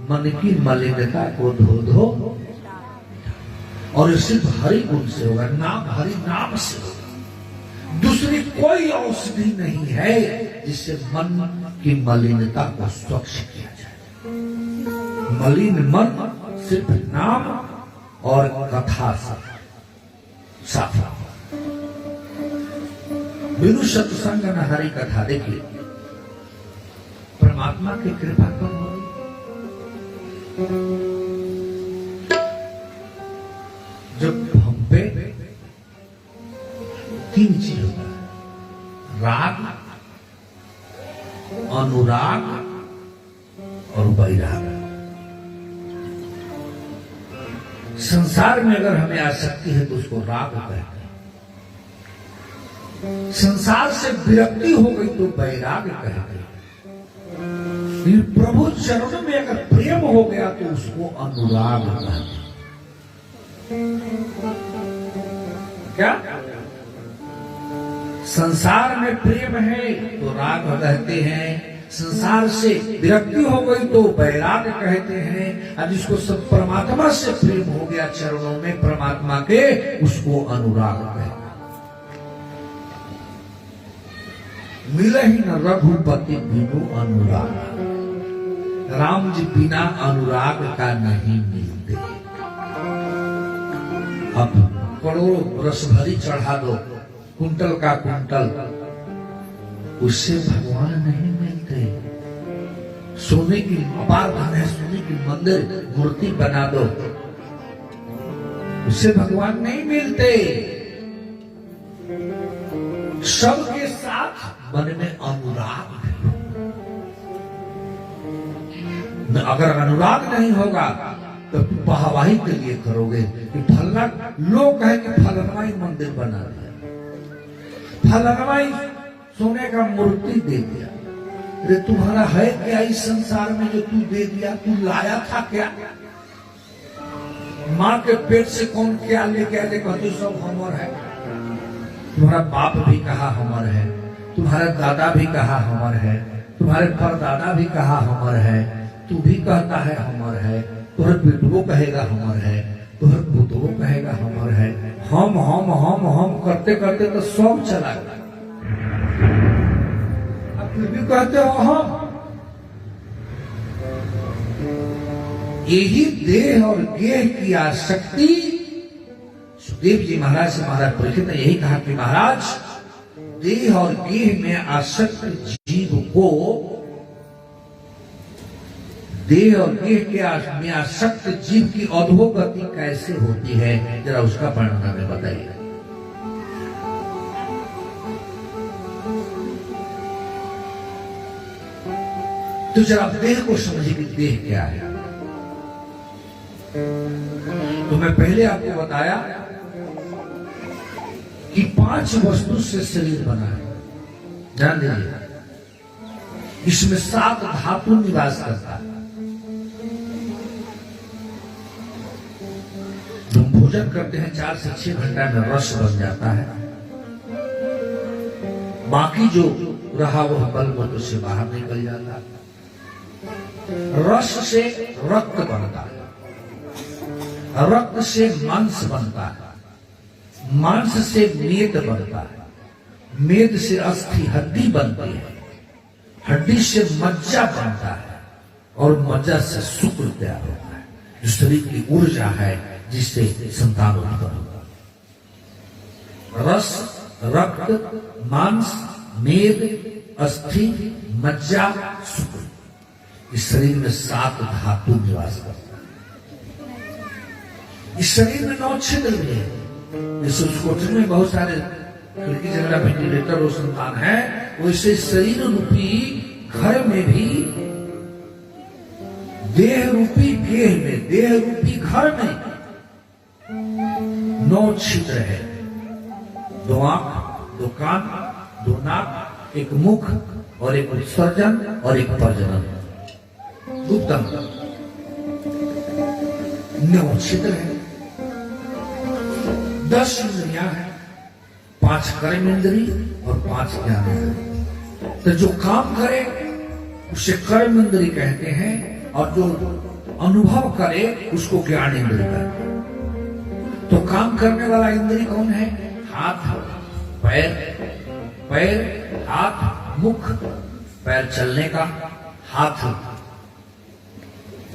मन की मलिनता को धो दो, और सिर्फ हरि गुण से होगा, नाम हरि नाम से होगा। दूसरी कोई औषधि नहीं है जिससे मन की मलिनता को स्वच्छ किया जाए। मलिन मन सिर्फ नाम और कथा से साफ होगा। बिनु सत्संग न हरि कथा। देखिए, परमात्मा की कृपा कब होगी? जब हम पे तीन चीज होता है, राग, अनुराग और वैराग। संसार में अगर हमें आसक्ति है तो उसको राग कहते हैं। संसार से विरक्ति हो गई तो वैराग कहते हैं। प्रभु चरणों में अगर प्रेम हो गया तो उसको अनुराग कहते हैं। क्या संसार में प्रेम है तो राग कहते हैं, संसार से विरक्ति हो गई तो वैराग कहते हैं, और जिसको सब परमात्मा से प्रेम हो गया चरणों में परमात्मा के, उसको अनुराग कहते हैं। मिले ही न रघुपति बिनु अनुराग, राम जी बिना अनुराग का नहीं मिलते। अब करोड़ों रस भरी चढ़ा दो, कुंटल का कुंटल, उससे भगवान नहीं मिलते। सोने की अपार धन है, सोने की मंदिर मूर्ति बना दो, उससे भगवान नहीं मिलते। सबके साथ मन में अनुराग है। अगर अनुराग नहीं होगा तो वाहवाही के लिए करोगे कि फलना, लोग कहे कि फलनवाई मंदिर बना दिया, फलनवाई सोने का मूर्ति दे दिया। अरे तुम्हारा है क्या इस संसार में जो तू दे दिया? तू लाया था क्या? माँ के पेट से कौन क्या लेके आए? कहते सब हमर है। तुम्हारा बाप भी कहा हमर है, तुम्हारा दादा भी कहा हमर है, तुम्हारे परदादा भी कहा हमर है, तू भी कहता है हमर है, तुम्हारे बेटुओ कहेगा हमर है, तुम्हारे पुतों कहेगा हमर है। हम करते करते तो सब चला गया। अब फिर भी कहते हो हम। यही देह और गेह की आसक्ति, सुखदेव जी महाराज से महाराज परीक्षित ने यही कहा कि महाराज, देह और गेह में आसक्त जीव को, देह और गेह के में आसक्त जीव की अधोगति कैसे होती है, जरा उसका वर्णन हमें बताइए। तो जरा देह को समझिए कि देह क्या है। तो मैं पहले आपको बताया कि 5 वस्तु से शरीर बना है, ध्यान दीजिए। इसमें 7 धातु निवास करता है। हम भोजन करते हैं 4 से 6 घंटा में रस बन जाता है। बाकी जो रहा वह मल से बाहर निकल जाता है। रस से रक्त बनता है, रक्त से मांस बनता है, मांस से मेद बनता है, मेद से अस्थि हड्डी बनती है, हड्डी से मज्जा बनता है और मज्जा से शुक्र तैयार होता है, जो शरीर की ऊर्जा है जिससे संतान उत्पन्न होता है। रस, रक्त, मांस, मेद, अस्थि, मज्जा, शुक्र, इस शरीर में 7 धातु निवास करता है। इस शरीर में 9 छिद्र भी है। इस कोठरी में बहुत सारे खिड़की जगह वेंटिलेटर रोशनदान है, वैसे शरीर रूपी घर में भी देह रूपी गेह में, देह रूपी घर में 9 छिद्र है। 2 आंख, 2 कान, 2 नाक, 1 मुख और 1 उत्सर्जन और 1 प्रजनन। उत्तम 9 छिद्र है। 10 इंद्रियां हैं, 5 कर्म इंद्री और 5 ज्ञान इंद्री। तो जो काम करे उसे कर्म इंद्री कहते हैं और जो अनुभव करे उसको ज्ञान इंद्री कहते हैं। तो काम करने वाला इंद्री कौन है? हाथ, पैर, पैर, हाथ, मुख, पैर चलने का, हाथ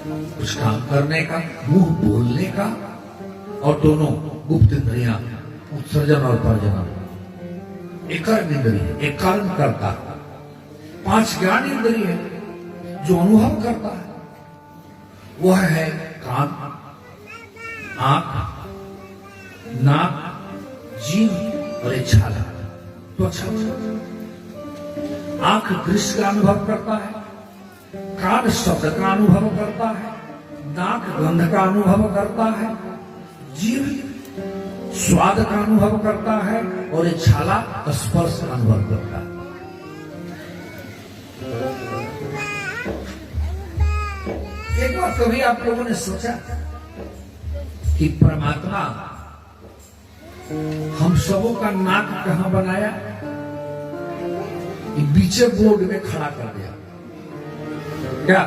कुछ काम करने का, मुंह बोलने का और दोनों गुप्त इंद्रियां उत्सर्जन और प्रजनन। एक कर्म इंद्रिय, एक कर्म करता। 5 ज्ञान इंद्रिय है जो अनुभव करता है। वह है कान, आंख, नाक, जीभ और एक छाला, त्वचा। आंख दृश्य का अनुभव करता है, कान शब्द का अनुभव करता है, नाक गंध का अनुभव करता है, जीभ स्वाद का अनुभव करता है और ये छाला स्पर्श का अनुभव करता है। एक बार कभी आप लोगों ने सोचा कि परमात्मा हम सबों का नाक कहां बनाया? बीचे बोर्ड में खड़ा कर दिया। क्या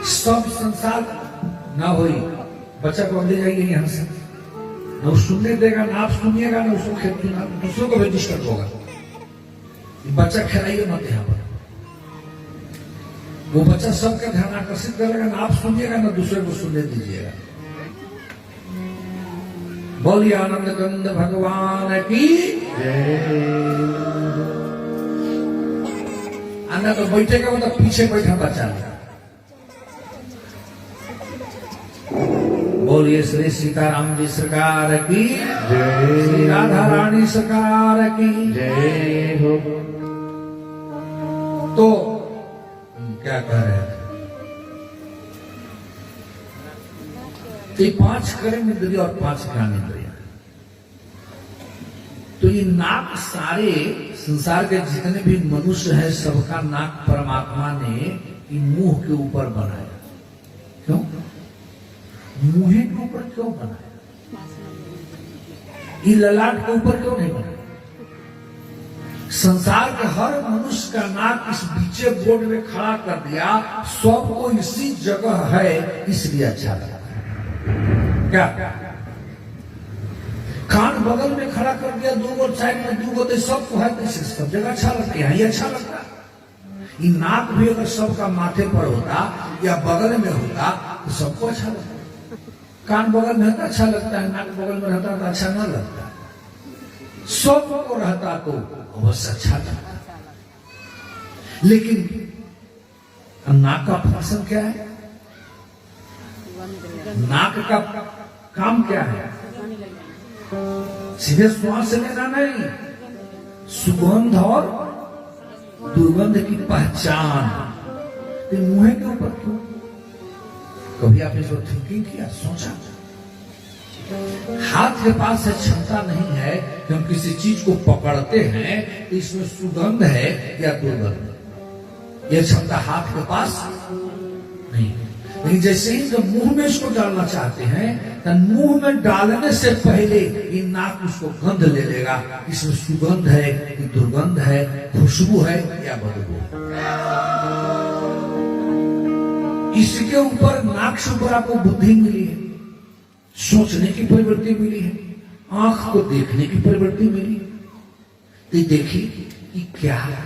सब संसार ना हुई, बच्चा को ले जाइए यहां से, ना वो सुनने देगा, ना आप सुनिएगा, ना उसको खेलना, दूसरों को भी डिस्टर्ब होगा। बच्चा खिलाइए मत यहां पर। वो बच्चा सबका ध्यान आकर्षित करेगा, ना आप सुनिएगा ना दूसरे को सुनने दीजिएगा। बोलिए आनंद कंद भगवान की। अन्ना तो बैठेगा वो तो पीछे बैठा बच्चा। बोलिए श्री सीताराम जी सरकार की, श्री राधा रानी सरकार की जय हो। तो क्या कह रहे थे? 5 कर्म इंद्रिय और 5 ज्ञान इंद्रिय। तो ये नाक सारे संसार के जितने भी मनुष्य हैं सबका नाक परमात्मा ने मुंह के ऊपर बनाया। क्यों? मुंह के ऊपर क्यों बनाया? ये ललाट के ऊपर क्यों नहीं बनाया? संसार के हर मनुष्य का नाक इस बीचे बोर्ड में खड़ा कर दिया, सबको इसी जगह है इसलिए अच्छा लगा। क्या कान बगल में खड़ा कर दिया, 2 साइड में 2 तो सबको है, तो सब जगह अच्छा लगता है, यही अच्छा लगता है। ये नाक भी अगर सबका माथे पर होता या बगल में होता तो सबको अच्छा लगता। कान बगल में रहता अच्छा लगता है, नाक बगल में रहता तो अच्छा ना लगता। सबको रहता तो अवश्य अच्छा लगता। लेकिन नाक का फंक्शन क्या है? नाक का काम क्या है? सीधे श्वास लेना नहीं, सुगंध और दुर्गंध की पहचान तो मुंह के ऊपर क्यों? कभी आपने जो थिंकिंग किया, सोचा? हाथ के पास क्षमता नहीं है कि हम किसी चीज को पकड़ते हैं तो इसमें सुगंध है या दुर्गंध, यह क्षमता हाथ के पास नहीं। लेकिन जैसे ही जब मुंह में इसको डालना चाहते हैं तो मुंह में डालने से पहले ये नाक उसको गंध ले लेगा, इसमें सुगंध है कि दुर्गंध है, खुशबू है या बदबू। इसके ऊपर, नाक से ऊपर आपको बुद्धि मिली है, सोचने की प्रवृत्ति मिली है, आंख को देखने की प्रवृत्ति मिली है। तो देखिए कि क्या है,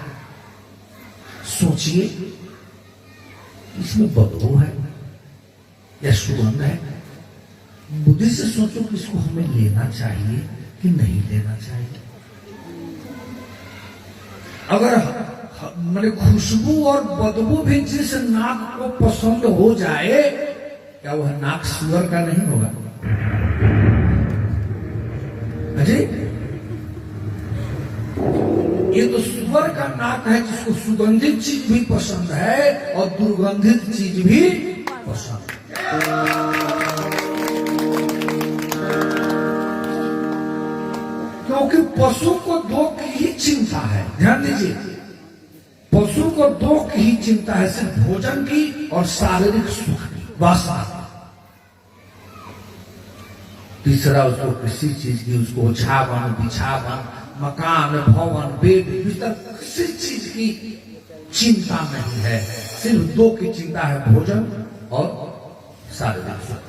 सोचिए इसमें बदबू है या सुगंध है। बुद्धि से सोचो कि इसको हमें लेना चाहिए कि नहीं लेना चाहिए। अगर मैंने खुशबू और बदबू भी जिस नाक को पसंद हो जाए, क्या वह नाक सुअर का नहीं होगा? अजय, ये तो सुअर का नाक है जिसको सुगंधित चीज भी पसंद है और दुर्गंधित चीज भी पसंद है। क्योंकि पशु को दो की ही चिंता है, ध्यान दीजिए, पशु को दो की ही चिंता है, सिर्फ भोजन की और शारीरिक सुख की, वासना। तीसरा उसको किसी चीज की, उसको छावन, बिछावन, मकान, भवन, बेड, बिस्तर, किसी चीज की चिंता नहीं है, सिर्फ दो की चिंता है, भोजन और शारीरिक सुख।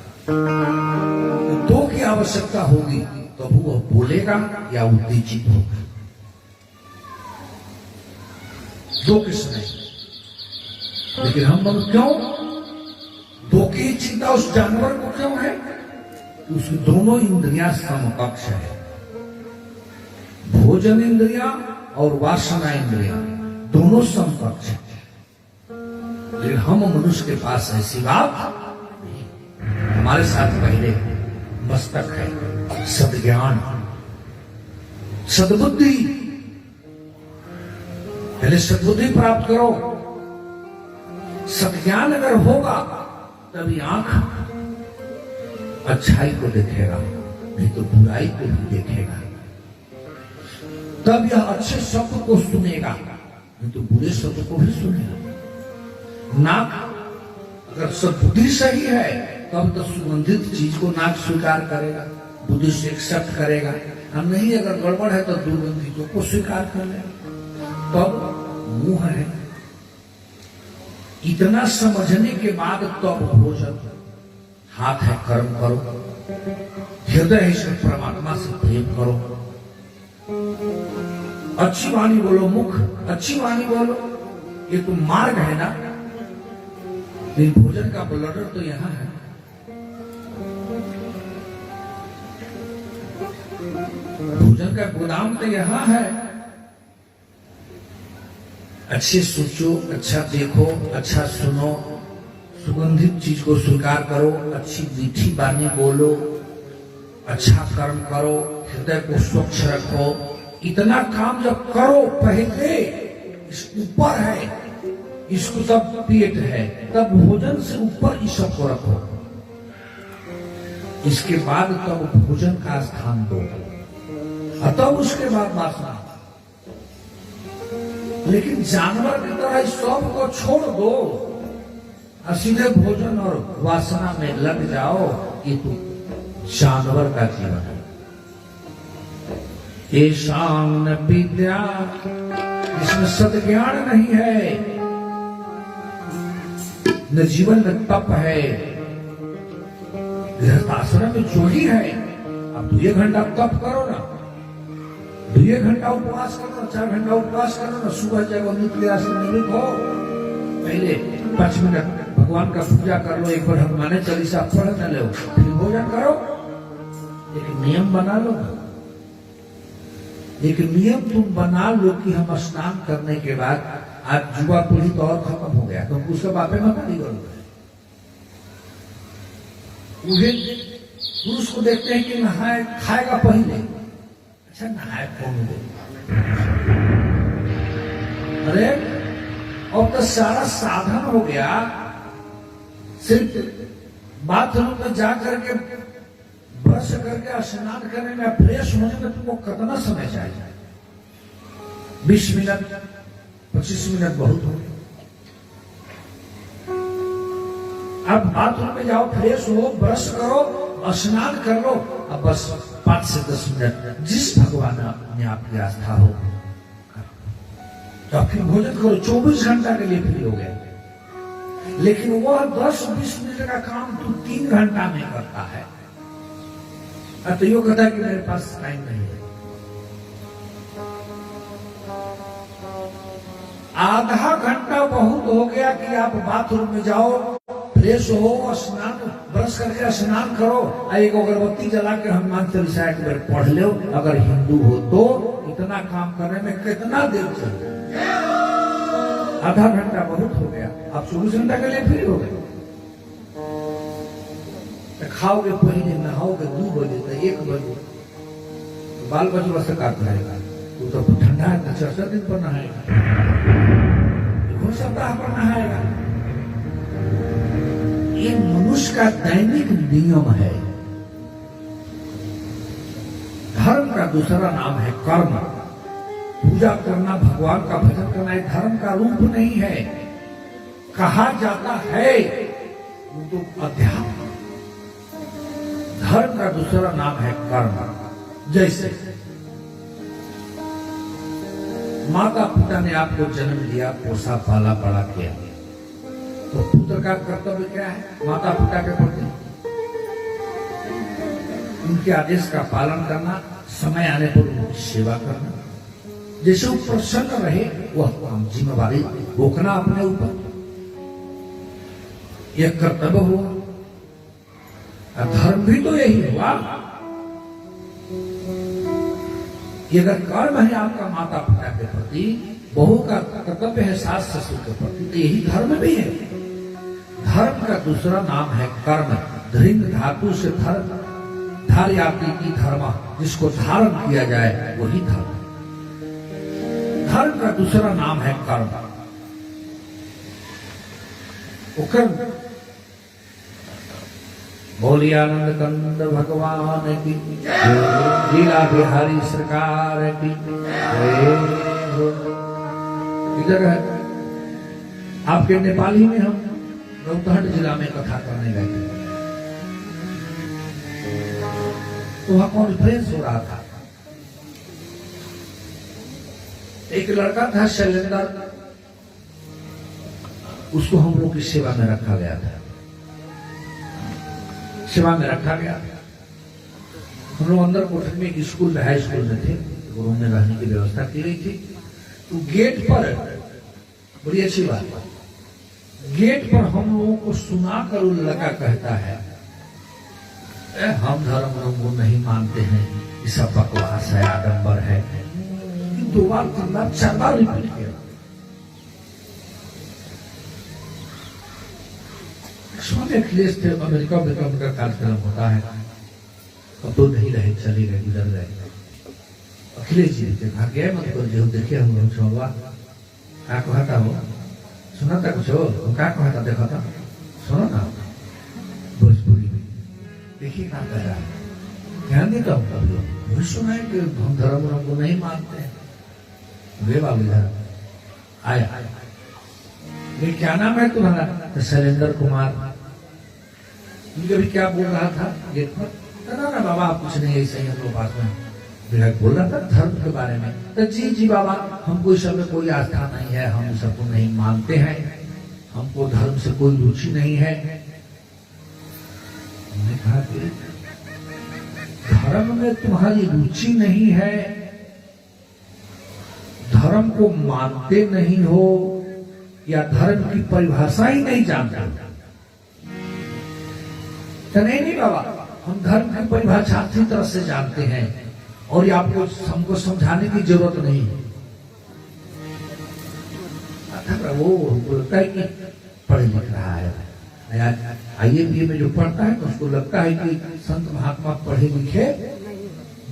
दो की आवश्यकता होगी तो वह बोलेगा या उत्तेजित होगा। दो किस्म है, लेकिन हम लोग क्यों दो की चिंता उस जानवर को क्यों है? उसकी दोनों इंद्रियां समकक्ष है, भोजन इंद्रिया और वासना इंद्रिया दोनों समकक्ष है। लेकिन हम मनुष्य के पास ऐसी बात नहीं। हमारे साथ पहले मस्तक है, सद्ज्ञान, सद्बुद्धि। पहले सद्बुद्धि प्राप्त करो। सद्ज्ञान अगर होगा तभी आंख अच्छाई को देखेगा, नहीं तो बुराई को भी देखेगा। तब यह अच्छे शब्द को सुनेगा, नहीं तो बुरे शब्द को भी सुनेगा। नाक अगर सद्बुद्धि सही है तब तो सुगंधित चीज को नाक स्वीकार करेगा, बुद्धि से एक्सेप्ट करेगा। हम नहीं, अगर गड़बड़ है तो दुर्गंधितों को स्वीकार कर लेगा। तब मुंह है, इतना समझने के बाद तब भोजन। हाथ है, कर्म करो, हृदय है, से परमात्मा से प्रेम करो, अच्छी वाणी बोलो, मुख अच्छी वाणी बोलो, ये तो मार्ग है ना। लेकिन भोजन का ब्लडर तो यहां है। भोजन का गोदाम तो यहां है। अच्छे सोचो, अच्छा देखो, अच्छा सुनो, सुगंधित चीज को स्वीकार करो, अच्छी मीठी वाणी बोलो, अच्छा कर्म करो, हृदय को स्वच्छ रखो। इतना काम जब करो, पहले इस ऊपर है, इसको तब पेट है, तब भोजन से ऊपर इस सब को रखो। इसके बाद तब भोजन का स्थान दो, तब उसके बाद वासना। लेकिन जानवर की तरह इस सब को छोड़ दो और सीधे भोजन और वासना में लग जाओ, ये तो जानवर का जीवन है। येषां न विद्या, इसमें सद्ज्ञान नहीं है, न जीवन में तप है। गृहस्थाश्रम में जो ही है, अब 2 घंटा तप करो ना, 2 घंटा उपवास करो, 4 घंटा उपवास करो ना, सुबह जब निकले से निवृत्त हो, पहले 5 मिनट भगवान का पूजा कर लो, एक बार हनुमान चालीसा पढ़ न लो, फिर भोजन करो। एक नियम बना लो, एक नियम तुम बना लो कि हम स्नान करने के बाद, आज युवा पीढ़ी तो और खत्म हो गया, तुम उसके बापे मत नहीं करो। पुरुष को देखते हैं कि नहाए, खाएगा पहले, अच्छा नहाए कौन दे, अरे अब तो सारा साधन हो गया, सिर्फ बाथरूम में जा करके ब्रश करके स्नान करने में, फ्रेश होने में तुमको कितना समय चाहिए? 20 मिनट 25 मिनट बहुत हो गए। अब बाथरूम में जाओ, फ्रेश हो, ब्रश करो, स्नान कर लो, अब बस 5 से 10 मिनट जिस भगवान ने आपकी आस्था हो तो फिर भोजन करो, 24 घंटा के लिए फ्री हो गए। लेकिन वह 10-20 मिनट का काम तू 3 घंटा में करता है। अब तो यो कहता है कि मेरे पास टाइम नहीं है। आधा घंटा बहुत हो गया कि आप बाथरूम में जाओ, फ्रेश हो, स्नान ब्रश करके स्नान करो, एक अगरबत्ती जला के हनुमान चालीसा एक बार पढ़ लो। अगर हिंदू हो तो इतना काम करने में कितना देर चाहिए? आधा घंटा बहुत हो गया, आप 24 घंटा के लिए फ्री हो गए। खाओगे पहले, नहाओगे 2 बजे तो 1 बजे, तो बाल बच्चों से काट रहेगा। वो तो ठंडा है तो 4 दिन पर नहाएगा, सप्ताह पर नहाएगा। ये मनुष्य का दैनिक नियम है। धर्म का दूसरा नाम है कर्म। पूजा करना, भगवान का भजन करना एक धर्म का रूप नहीं है। कहा जाता है वो तो अध्यात्म। धर्म का दूसरा नाम है कर्म। जैसे माता पिता ने आपको जन्म दिया, पोसा पाला बड़ा किया, तो पुत्र का कर्तव्य क्या है? माता पिता के प्रति उनके आदेश का पालन करना, समय आने पर उनकी सेवा करना, जैसे वो प्रसन्न रहे वह काम जिम्मेवारी रोकना अपने ऊपर, यह कर्तव्य हुआ। धर्म भी तो यही हुआ। ये अगर कर्म है आपका माता पिता के प्रति, बहू का कर्तव्य है सास ससुर के प्रति, तो यही धर्म भी है। धर्म का दूसरा नाम है कर्म। धृंग धातु से धर्म, धार्याति की धर्म, जिसको धारण किया जाए वही धर्म। धर्म का दूसरा नाम है कर्म। वो कर्म। बोलिए आनंद कंद भगवान की, लीला बिहारी सरकार की। इधर है आपके नेपाली में हम रौतहट जिला में कथा करने गए थे, तो वहां कॉन्फ्रेंस हो रहा था। एक लड़का था शैलेंद्र, उसको हम लोग की सेवा में रखा गया था। सेवा में रखा गया। हम लोग अंदर कोठरी में एक स्कूल में, हाई स्कूल में थे, रूम में रहने की व्यवस्था की गई थी। तो गेट पर, बड़ी अच्छी बात, गेट पर हम लोगों को सुना कर वो लड़का कहता है, हम धर्म को नहीं मानते हैं, ये सब बकवास है, आडंबर है। 2 बार 3 बार 4 बार रिपीट किया। अखिलेश थे, अमेरिका में उनका कार्यक्रम होता है, अब तो नहीं रहे, चले गए, गुजर गए। अखिलेश जी थे, कहा गया मत कर जो देखे हम लोग छोड़वा क्या कहता हो, सुना था कुछ हो, क्या कहता देखा था, सुनो ना भोजपुरी में, देखिए क्या कह रहा है, ध्यान देता हूँ कब लोग वही सुना है कि हम धर्म को नहीं मानते हैं। वे बाबू इधर आया, ये क्या नाम है तुम्हारा? तो शैलेंद्र कुमार। कभी क्या बोल रहा था गेट पर? ना बाबा कुछ नहीं, ऐसे ही हम लोग पास में विराट बोल रहा था धर्म के बारे में। तो जी बाबा, हमको इस सब में कोई आस्था नहीं है, हम सबको नहीं मानते हैं, हमको धर्म से कोई रुचि नहीं है। हमने कहा कि धर्म में तुम्हारी रुचि नहीं है, धर्म को मानते नहीं हो, या धर्म की परिभाषा ही नहीं जानते? तो नहीं बाबा, हम धर्म की परिभाषा अच्छी तरह से जानते हैं और ये आपको हमको समझाने की जरूरत नहीं है। वो लगता है कि पढ़ लिख रहा है, IAPA में जो पढ़ता है तो उसको लगता है कि संत महात्मा पढ़े लिखे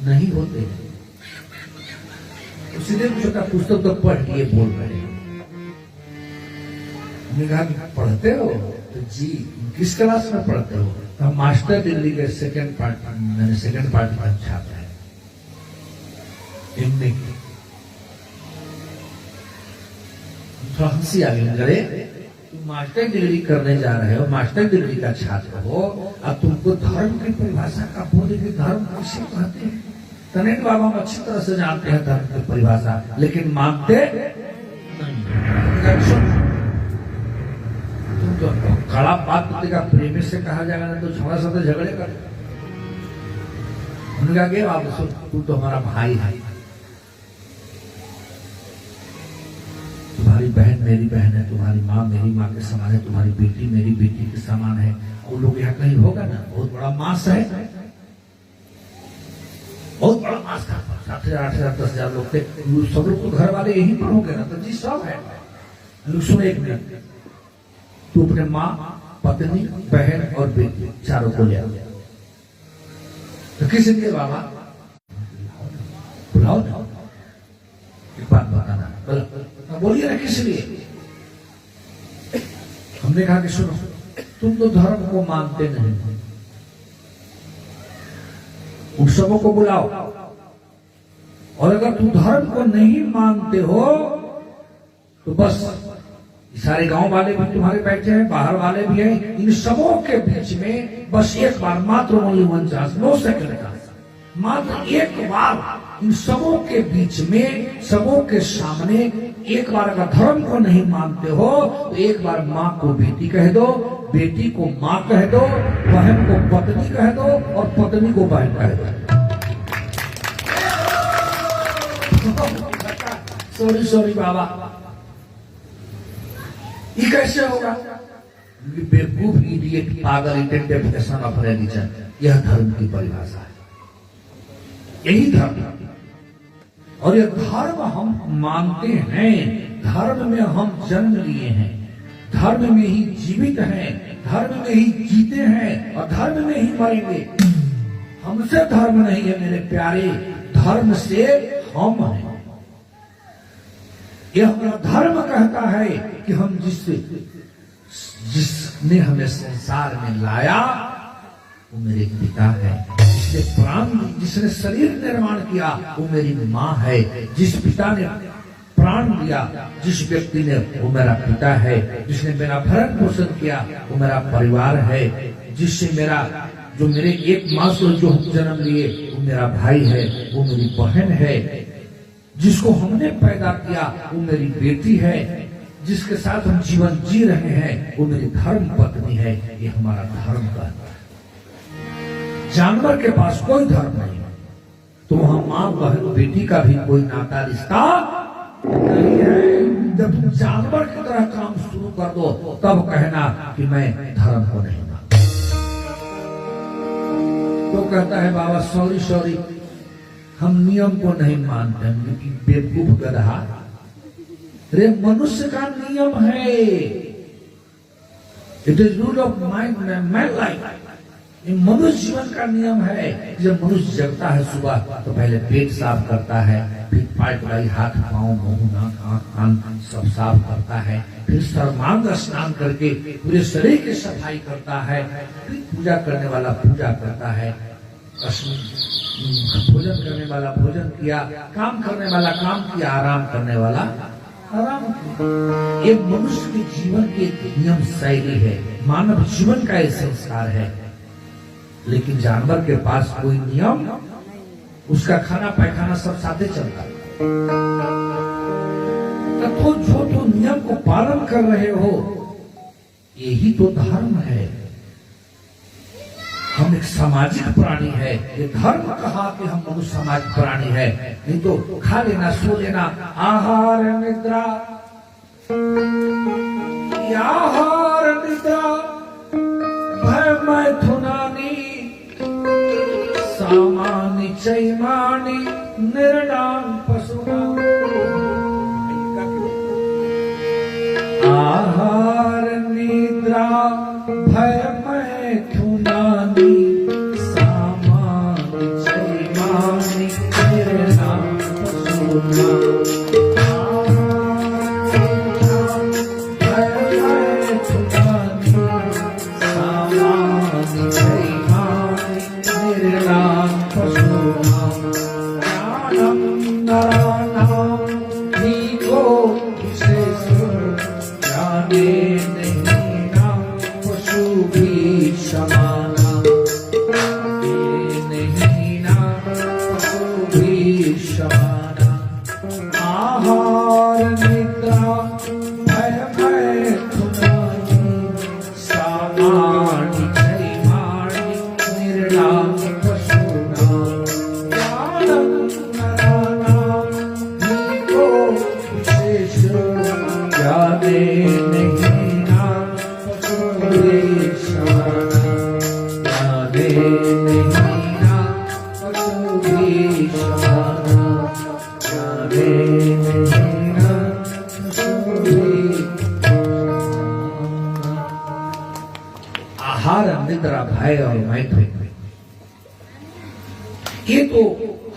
नहीं होते हैं, इसलिए छोटा पुस्तक तो पढ़ लिए बोल रहे हैं। हमने कहा कि पढ़ते हो? तो जी किस क्लास में पढ़ते हो? तो हम मास्टर डिग्री के सेकंड पार्ट में छात्र हैं, एमए की। थोड़ा हंसी आ गई, अरे तुम मास्टर डिग्री करने जा रहे हो, मास्टर डिग्री का छात्र हो, अब तुमको धर्म की परिभाषा का बोले कि धर्म किसे कहते हैं? तनेट बाबा हम अच्छी तरह से जानते हैं धर्म की परिभाषा, लेकिन मानते नहीं। तुम तो खड़ा बात का प्रेमी से कहा जाएगा ना तो छोड़ा सा तो झगड़े कर। उन्होंने कहा कि आप सुन, तू तो हमारा भाई है, तुम्हारी बहन मेरी बहन है, तुम्हारी माँ मेरी माँ के समान है, तुम्हारी बेटी मेरी बेटी के समान है। वो लोग यहाँ कहीं होगा ना, बहुत बड़ा मास है, बहुत बड़ा मास था, 7,000 8,000 10,000 लोग थे। सब लोग तो घर वाले यही पर होंगे ना, तो जी सब है। सुन एक मिनट, तू अपने माँ, पत्नी, बहन और बेटी चारों को ले आ। तो किस लिए बाबा? बुलाओ ना, एक बात बताना, बोलिए ना किस लिए? हमने कहा कि सुनो, तुम तो धर्म को मानते नहीं, उन सबों को बुलाओ, और अगर तुम धर्म को नहीं मानते हो तो बस सारे गांव वाले भी तुम्हारे बैठे हैं, बाहर वाले भी हैं, इन सबों के बीच में बस एक बार मात्र ओनली 1 चांस, 9 सेकंड का मात्र एक बार इन सबों के बीच में, सबों के सामने एक बार अगर धर्म को नहीं मानते हो तो एक बार माँ को बेटी कह दो, बेटी को माँ कह दो, बहन को पत्नी कह दो और पत्नी को बहन कह दो। सॉरी बाबा, ये कैसे होगा? बेवकूफ, इडियट, पागल, इंटरप्रिटेशन ऑफ रिलीजन, यह धर्म की परिभाषा है, यही धर्म है। और यह धर्म हम मानते हैं, धर्म में हम जन्म लिए हैं, धर्म में ही जीवित हैं, धर्म में ही जीते हैं और धर्म में ही मरेंगे। हमसे धर्म नहीं है मेरे प्यारे, धर्म से हम हैं। यह हमारा धर्म कहता है कि हम जिसने हमें संसार में लाया वो मेरे पिता है, जिसने प्राण, जिसने शरीर निर्माण किया वो मेरी माँ है, जिस पिता ने प्राण दिया, जिस व्यक्ति ने, वो मेरा पिता है, जिसने मेरा भरण पोषण किया वो मेरा परिवार है, जिससे मेरा, जो मेरे एक माँ से जो जन्म लिए वो मेरा भाई है, वो मेरी बहन है, जिसको हमने पैदा किया वो मेरी बेटी है, जिसके साथ हम जीवन जी रहे हैं वो मेरी धर्म पत्नी है। ये हमारा धर्म का। जानवर के पास कोई धर्म नहीं है, तो वहां माँ बहन बेटी का भी कोई नाता रिश्ता नहीं है। जब तुम जानवर की तरह काम शुरू कर दो तब कहना कि मैं धर्म को नहीं मानता। तो कहता है बाबा सॉरी, हम नियम को नहीं मानते हैं, लेकिन बेवकूफ गधा, अरे मनुष्य का नियम है, it is rule of man life. मनुष्य जीवन का नियम है। जब मनुष्य जगता है सुबह तो पहले पेट साफ करता है, फिर पाइप लाई, हाथ पाँव मुंह नाक आंख कान सब साफ करता है, फिर सर्वांग स्नान करके पूरे शरीर की सफाई करता है, फिर पूजा करने वाला पूजा करता है, भोजन करने वाला भोजन किया, काम करने वाला काम किया, आराम करने वाला आराम किया। ये मनुष्य के जीवन की नियम शैली है, मानव जीवन का ये संस्कार है। लेकिन जानवर के पास कोई नियम, उसका खाना पैखाना सब साथे चलता है। तो जो तो नियम को पालन कर रहे हो यही तो धर्म है। हम एक सामाजिक प्राणी है, ये धर्म कहा कि हम मनुष्य सामाजिक प्राणी है। नहीं तो खा लेना, सो लेना, आहार निद्रा, आहार निद्रा भय मैथुनानी सामानि चैमानि निर्णाम पशुना। आहार निद्रा भय मैथुनानि सामानि चैमानि निर्णाम पशुना। भय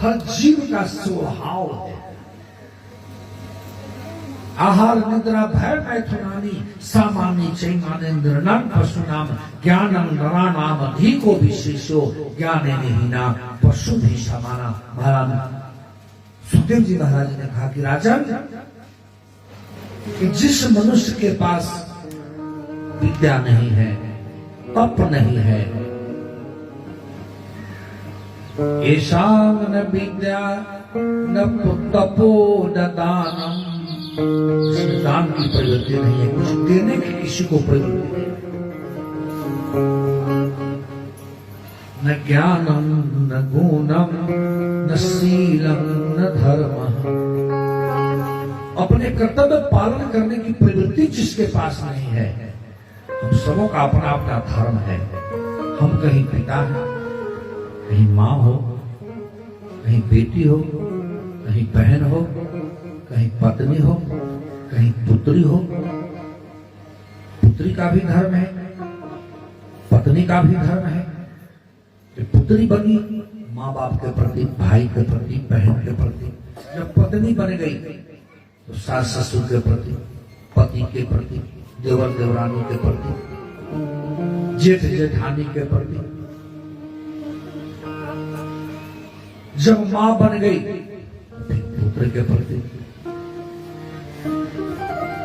हर जीव का स्वभाव है। आहार निद्रा भय मैथुनानी सामान्य चैमानेन्द्र नाम पशुनाम ज्ञानम नरानाम अधिको विशेषो ज्ञाने निहीना पशु भी समाना। महाराज सुखदेव जी महाराज ने कहा कि राजन, कि जिस मनुष्य के पास विद्या नहीं है, तप नहीं है, ऐशाम न विद्या न तपो न दानम, जिसमें दान की प्रवृत्ति नहीं है, कुछ देने की किसी को प्रवृत्ति नहीं, न ज्ञानम न गुणम न शीलम न धर्म, अपने कर्तव्य पालन करने की प्रवृत्ति जिसके पास नहीं है। हम सबों का अपना अपना धर्म है। हम कहीं पिता है, कहीं माँ हो, कहीं बेटी हो, कहीं बहन हो, कहीं पत्नी हो, कहीं पुत्री हो। पुत्री का भी धर्म है, पत्नी का भी धर्म है। जब पुत्री बनी माँ बाप के प्रति, भाई के प्रति, बहन के प्रति, जब पत्नी बन गई तो सास ससुर के प्रति, पति के प्रति, देवर देवरानी के प्रति, जेठ जेठानी के प्रति। जब माँ बन गई फिर पुत्र के प्रति,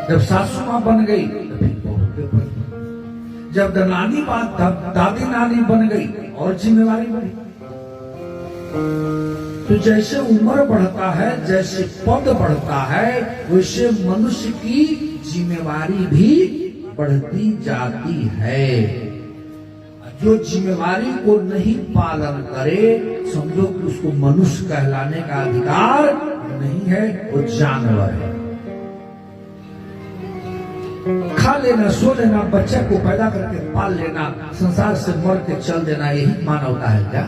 जब सासू माँ बन गई तो फिर बहू के प्रति, जब नानी बात दादी नानी बन गई और जिम्मेवारी बढ़ी। तो जैसे उम्र बढ़ता है, जैसे पद बढ़ता है, वैसे मनुष्य की जिम्मेवारी भी बढ़ती जाती है। जो जिम्मेवारी को नहीं पालन करे, समझो कि उसको मनुष्य कहलाने का अधिकार नहीं है, वो जानवर है। खा लेना, सो लेना, बच्चे को पैदा करके पाल लेना, संसार से मर के चल देना, यही मानवता है क्या?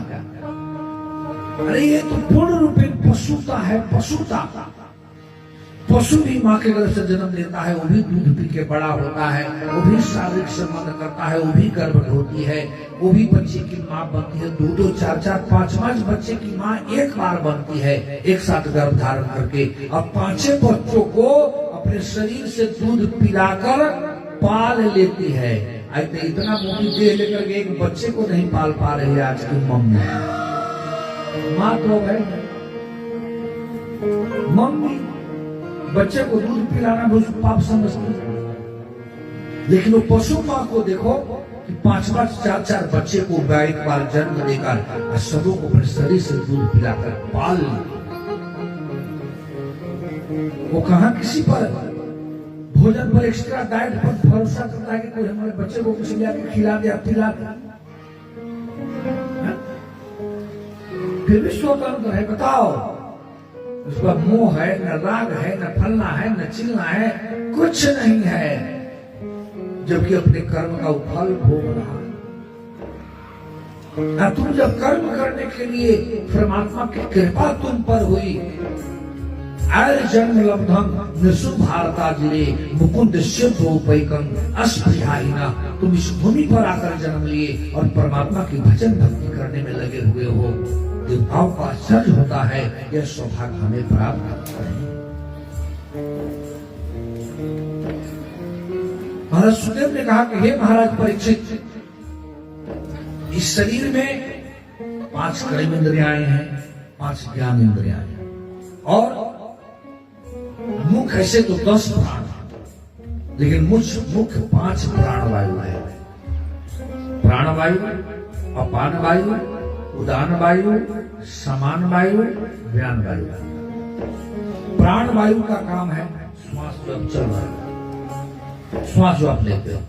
अरे ये तो पूर्ण रूपे पशुता है, पशुता। पशु भी माँ के गर्भ से जन्म लेता है, वो भी दूध पी के बड़ा होता है, वो भी शारीरिक संबंध करता है, वो भी गर्भ ढोती है, वो भी बच्चे की माँ बनती है। 2-2, 4-4, 5-5 बच्चे की माँ एक बार बनती है, एक साथ गर्भ धारण करके। अब 5 बच्चों को अपने शरीर से दूध पिलाकर पाल लेती है। आज तो इतना मोटी देह लेकर के एक बच्चे को नहीं पाल पा रही है आज की मम्मी। माँ तो है, मम्मी बच्चे को दूध पिलाना भी उसको पाप समझती है। लेकिन वो पशु माँ को देखो कि 5-5, 4-4 बच्चे को एक बार जन्म देकर सबों को अपने शरीर से दूध पिलाकर पाल ली। वो कहाँ किसी पर भोजन पर, एक्स्ट्रा डाइट पर भरोसा करता है कि कोई हमारे बच्चे को कुछ लिया के खिला दिया, पिला दिया। फिर भी स्वतंत्र है। बताओ, उसका मोह है, न राग है, न फलना है, न चिलना है, कुछ नहीं है, जबकि अपने कर्म का फल भोग रहा है। तुम जब कर्म करने के लिए परमात्मा की कृपा तुम पर हुई, आय जन्म लब्धम निशु भारता जिले मुकुंद शिवोपैकम अस्पृहाइना, तुम इस भूमि पर आकर जन्म लिए और परमात्मा की भजन भक्ति करने में लगे हुए हो। देवताओं का आश्चर्य होता है, यह सौभाग्य हमें प्राप्त है। महाराज सुखदेव ने कहा कि हे महाराज परीक्षित, इस शरीर में 5 कर्म इंद्रियाएं हैं, 5 ज्ञान इंद्रियाएं हैं, और मुख ऐसे तो 10 प्राण, लेकिन मुख्य 5 प्राणवायु है। प्राणवायु, अपान वायु, उदान वायु, समान वायु, व्यान वायु। प्राण वायु का काम है श्वास जो आप चल रहा है, श्वास जो आप लेते हो।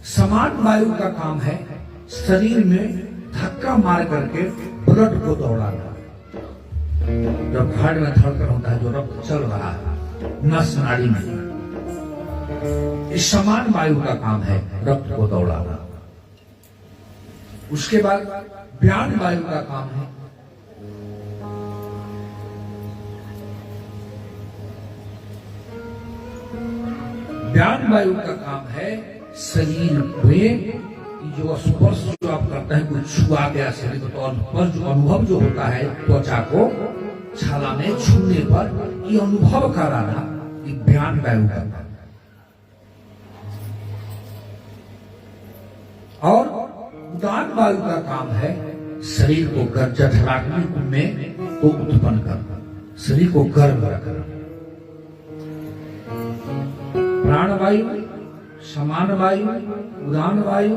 समान वायु का काम है शरीर में धक्का मार करके ब्लड को दौड़ाना। जब हार्ट में धड़कन होता है, जो रक्त चल रहा है नस नाड़ी में, इस समान वायु का काम है रक्त को दौड़ाना। उसके बाद व्यान वायु का काम है शरीर में कि जो स्पर्श जो आप करते हैं, कुछ छुआ गया शरीर को, तो स्पर्श जो अनुभव जो होता है त्वचा को छाला में छूने पर, ये अनुभव कराना ये व्यान वायु का और उदान वायु का काम है शरीर को जठराग्नि में को उत्पन्न करना, शरीर को गर्म रखना। प्राण वायु, समान वायु, उदान वायु,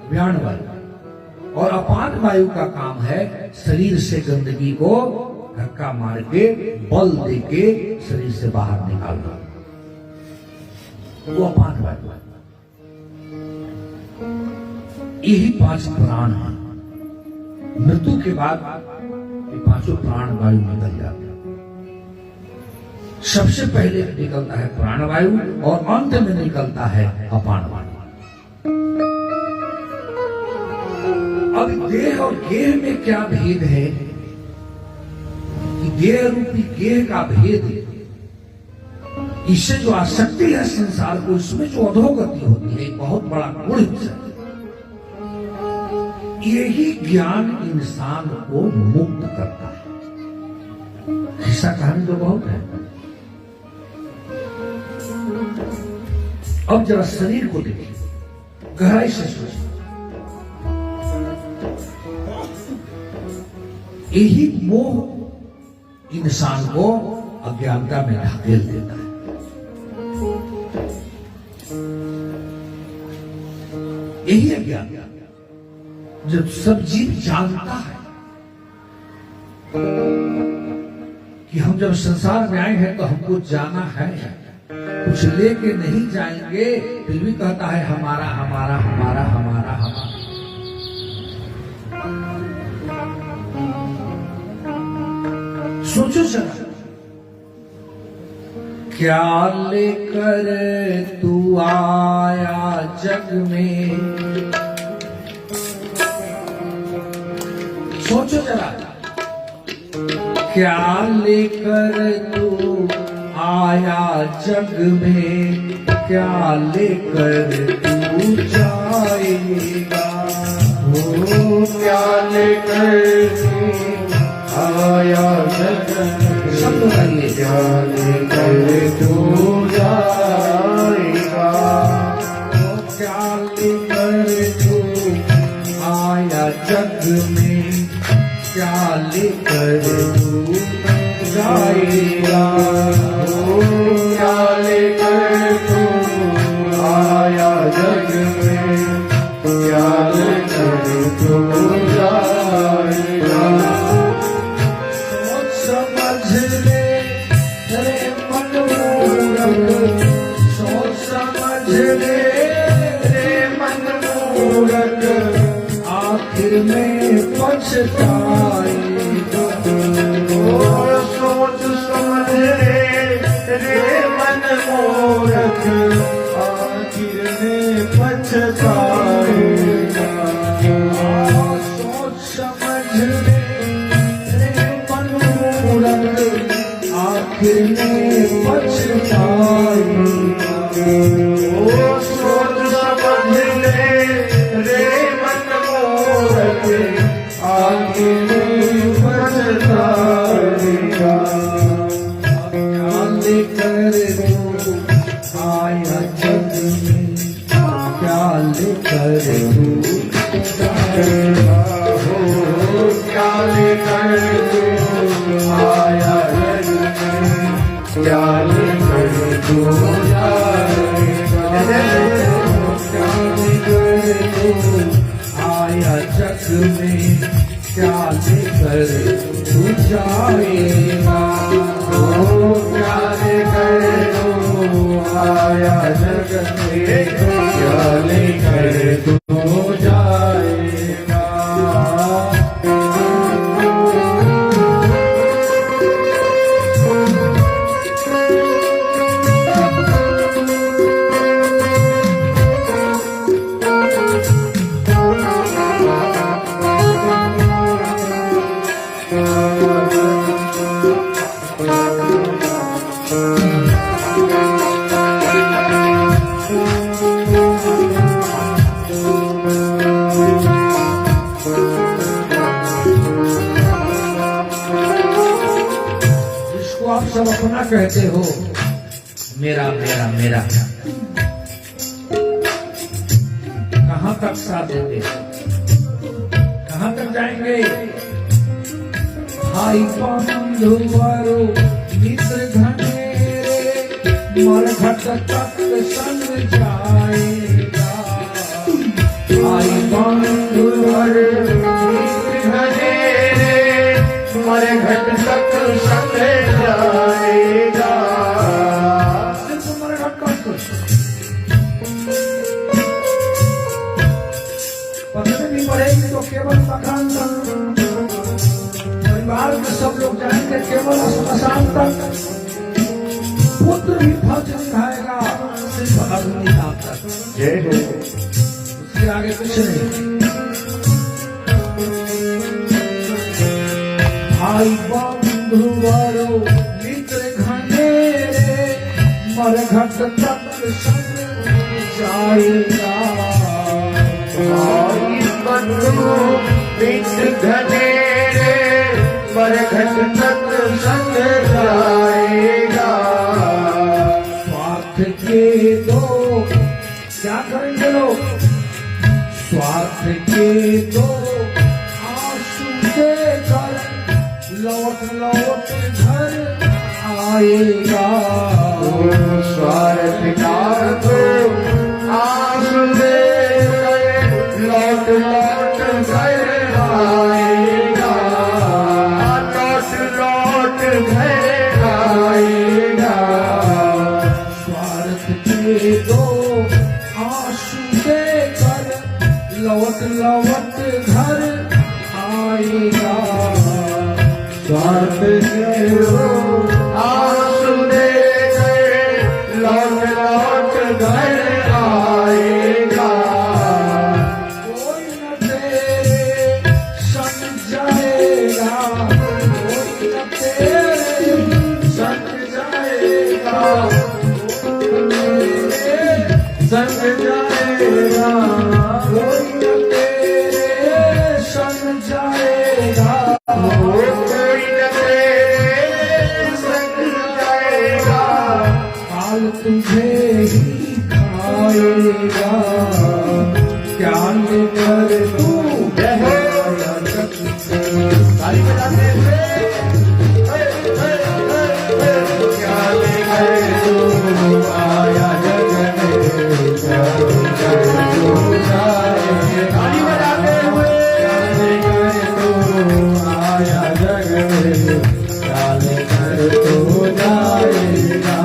व्यान वायु और अपान वायु का काम है शरीर से गंदगी को धक्का मार के बल दे के शरीर से बाहर निकालना, वो अपान वायु है। यही 5 प्राण है। मृत्यु के बाद ये 5 प्राण वायु निकल जाते हैं। सबसे पहले निकलता है प्राण वायु और अंत में निकलता है अपान वायु। अब देह और गेह में क्या भेद है कि देह रूपी गेह का भेद, इससे जो आसक्ति है संसार को, इसमें जो अधोगति होती है, एक बहुत बड़ा गुण है। यही ज्ञान इंसान को मुक्त करता है। ऐसा कहानी तो बहुत है। अब जरा शरीर को देखिए, गहराई से सोचिए। यही मोह इंसान को अज्ञानता में ढकेल देता है। यही अज्ञान जब सब जीव जानता है कि हम जब संसार में आए हैं तो हमको जाना है, कुछ लेके नहीं जाएंगे, फिर भी कहता है हमारा हमारा हमारा हमारा हमारा। सोचो जरा, क्या लेकर तू आया जग में, सोचो जरा, क्या लेकर तू आया जग में, क्या लेकर तू जाएगा, हो क्या लेकर तू आया जग में, सब बताइए, क्या लेकर तू जाएगा, तो क्या लेकर तू आया जग में, क्या लेकर तू जाएगा, हो क्या लेकर तू आया जग में, क्या लेकर तू जाएगा, सोच समझ ले रे मन मूरख, सोच समझ ले रे मन मूरख, आखिर में पछताएगा, ओ सोच समझ रे मन मूरख, आखिर में पछताएगा, सोच समझ ले रे मन मूरख, आखिर में पछताएगा, ओ सोच समझ रे मन मूरख, आखिर में पछताएगा, क्या लेकर तू आया जग में, क्या लेकर तू जाएगा, हो क्या लेकर तू आया जग में, क्या लेकर तू जाएगा, क्या लेकर तू आया जग में, क्या लेकर तू जाएगा, हो क्या लेकर तू आया जग में, क्या लेकर तू जाएगा, जिसको आप सब अपना कहते हो, मेरा मेरा मेरा, कहां तक साथ देते, कहां तक जाएंगे? भाई बंधुवरो मित्र घनेरे मरघट तक संग जाएगा। भाई बंधुवरो मित्र घनेरे मरघट तक संग जाएगा। पढ़ने भी पढ़ेगी तो केवल मकान तक, परिवार में सब लोग जाएंगे केवल श्मशान तक, पुत्र भी फर्ज निभाएगा सिर्फ अग्नि नाम तक। जय हो। उसके आगे कुछ नहीं। भाई बंधुवरो मित्र घनेरे मरघट तक संग जाएगा। भाई बंधु मित्र घनेरे मरघट तक संग जाएगा। स्वार्थ के दो क्या करेंगे लोग? स्वार्थ के दो आंसू देकर लौट लौट घर आएगा। स्वार्थ का तो आंसू देकर लौट लौट घर आएगा। लौट लौट घर आएगा। स्वार्थ के दो आंसू देकर लौट लौट घर आएगा। स्वार्थ के दो आंसू देकर लौट लौट घर आएगा। कोई न तेरे संग जाएगा, कोई न तेरे संग जाएगा, संग जाएगा। कोई न तेरे संग जाएगा। कोई न तेरे संग जाएगा। काल तुझे ही खाएगा, क्या लेकर तू ताली बजाते हुए क्या लेकर तू आया जग में। ताली बजाते हुए क्या लेकर तू आया जग में। क्या लेकर तू जाएगा।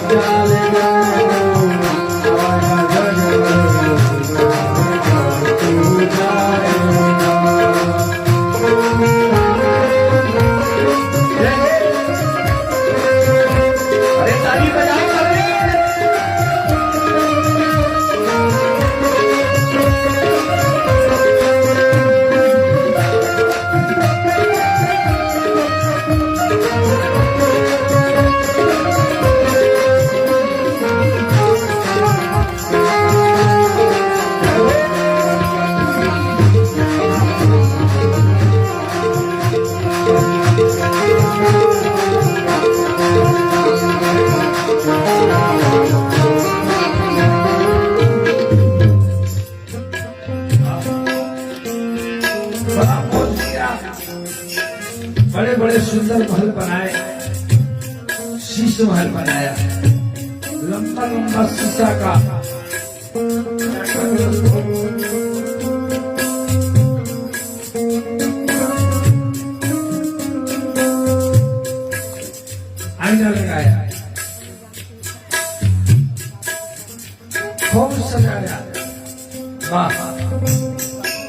क्या लेकर तू आया जग में। तू जाएगा। अरे ताली बजाओ। बड़े बड़े सुंदर महल बनाए, शीश महल बनाया, लंबा लंबा शीशा का। आईना लगाया, खूब सजाया। वाह,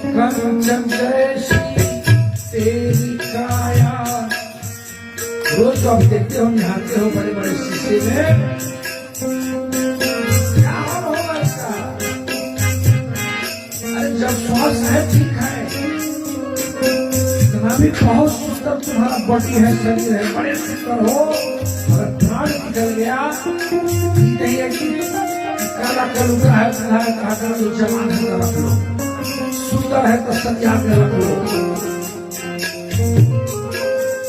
कंचन जैसी तेरी काया। रोज तो आप देखते हो, निहारते हो बड़े बड़े शीशे में, क्या हाल होगा इसका? अरे जब श्वास है ठीक है, इतना भी बहुत सुंदर तुम्हारा बॉडी है, शरीर है, बड़े सुंदर हो, अगर प्राण निकल गया नहीं है कि काला कलुगा है, कहा कर लो, जवान है तो रख लो, सुंदर है तो संज्ञा में रख लो।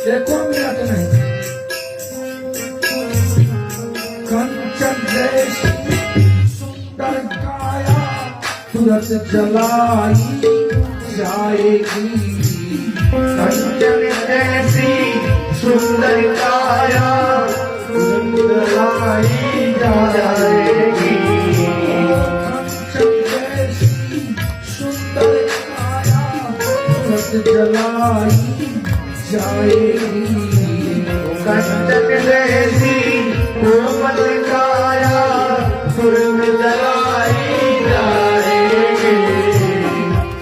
देखो मिनट नहीं, सूरत जलाई जाएगी। कंचन जैसी सुंदर काया जलाई जाएगी। कंचन जैसी सुंदर काया सूरत जलाई जाएगी। कंचन जैसी कोमल काया सुरंग जलाई जाएगी।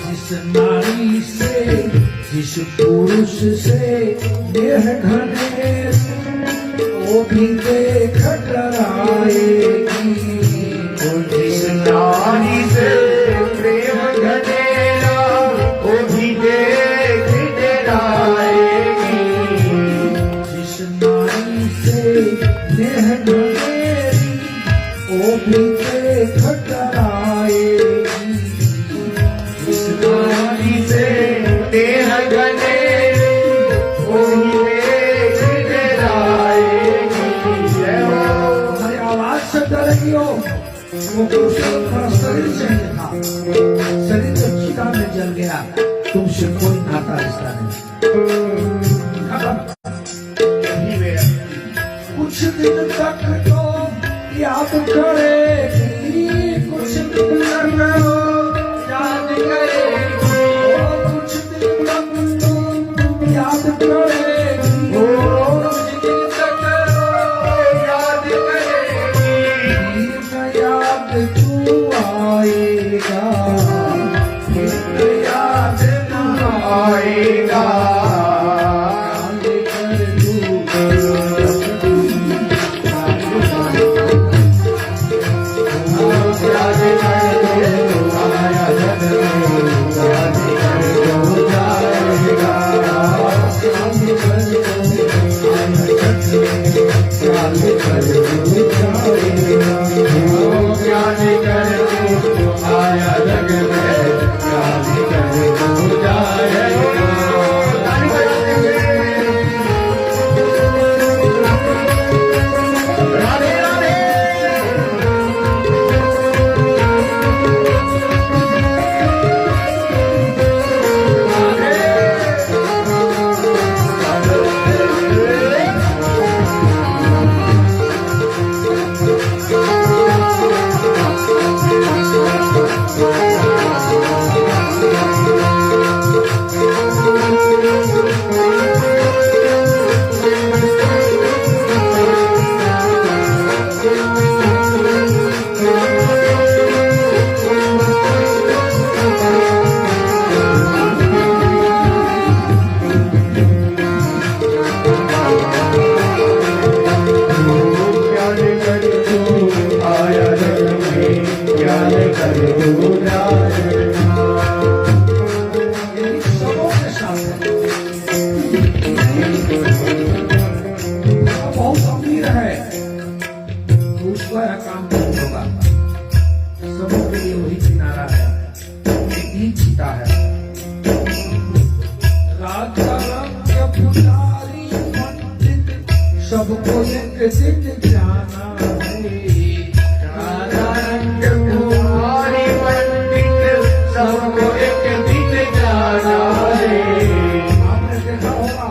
जिस नारी से जिस पुरुष से देह घने वो भी देख डराएगी। जिस नारी से प्रेम घनेरा वो भी देख डराएगी। जिस नारी से देह घनेरी वो भी देख डराएगी। जिस नारी से देह घनेरी वो भी देख डराएगी। जय हो। हमारी आवाज से डरेगी वो पुरुषों का शरीर चाहिए था। शरीर तो चिता में जल गया, तुमसे कोई नाता रिश्ता नहीं। खत्म। कुछ दिन तक तो याद करेगी, कुछ दिन तक तो याद करेगी। कुछ दिन तक तो याद करेगी, कुछ दिन तक याद करेगी। याद तू आएगा, याद तू आएगा। बहुत अमीर है तो उसका यह काम नहीं होगा। सबों के लिए वही किनारा है, एक चिता है। राजा रंग पुजारी पंडित सबको एक दिन जाना है। राजा रंग पुजारी पंडित सबको एक दिन जाना है। आपने देखा होगा,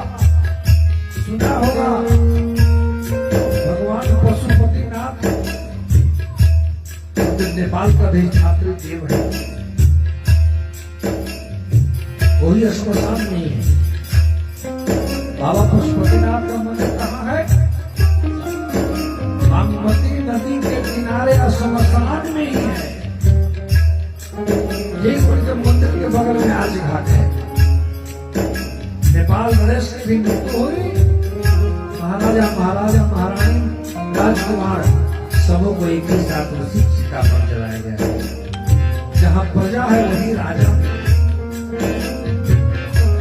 सुना होगा, भगवान पशुपतिनाथ नेपाल का भी छात्र देव है, वही श्मशान नहीं है। बाबा पशुपतिनाथ का मंदिर कहाँ है? बागमती नदी के किनारे श्मशान में ही है। यही बड़े मंदिर के बगल में आज घाट है। नेपाल नरेश की भी मृत्यु हुई, महाराजा महाराजा महारानी राजकुमार सबों को एक ही साथ उसी चिता पर जलाया गया। जहाँ प्रजा है वही राजा।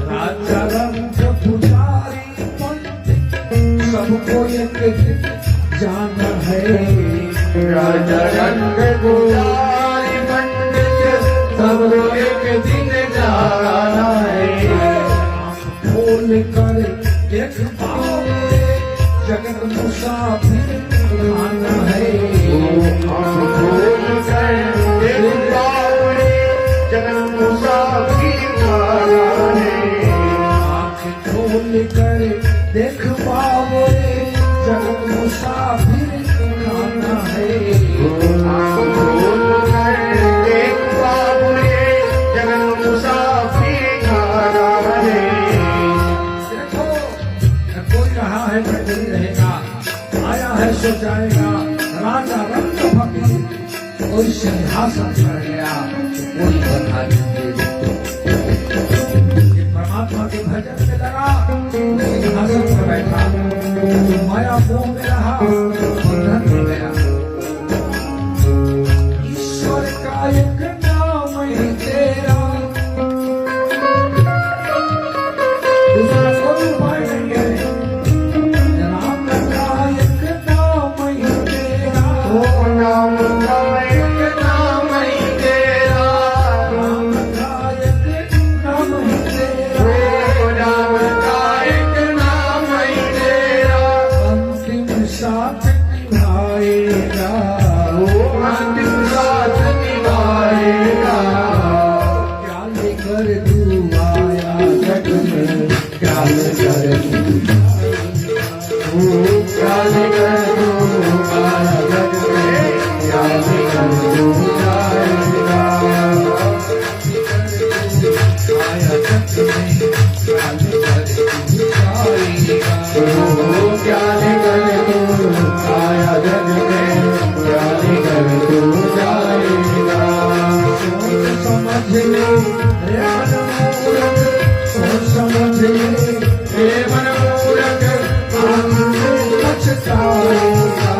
राजा रंग पुजारी पंडित सबको एक दिन जाना है। राजा रंग पुजारी पंडित सबको एक दिन जाना है। खोल कर देख पाओगे जगत मुसाफिर आना है। खोल कर देख पाओगे है सो जाएगा। राजा रंग फकीर कोई सिंहासन कर गया तो कोई बता दीजिए। परमात्मा के भजन में लगा, सिंहासन पर बैठा, माया मोह में रहा, बंधन में गया। ईश्वर का एक नाम ही तेरा, दूसरा कोई उपाय नहीं है। राम का एक नाम ही तेरा, ओ नाम का एक नाम ही तेरा, राम का एक नाम ही तेरा, ओ नाम का एक नाम ही तेरा, अंतिम साथ निभाएगा। ओ अंतिम साथ निभाएगा। क्या लेकर तू आया जग में, क्या लेकर तू ओ क्या लेकर तू आया जग में, क्या लेकर तू जाएगा। आया जग में, क्या लेकर तू जाएगा। ओ क्या लेकर तू आया जग में, क्या लेकर तू जाएगा। सोच समझ ले रे मनमूरख, सोच समझ ले हे मनमूरख, पछताएगा।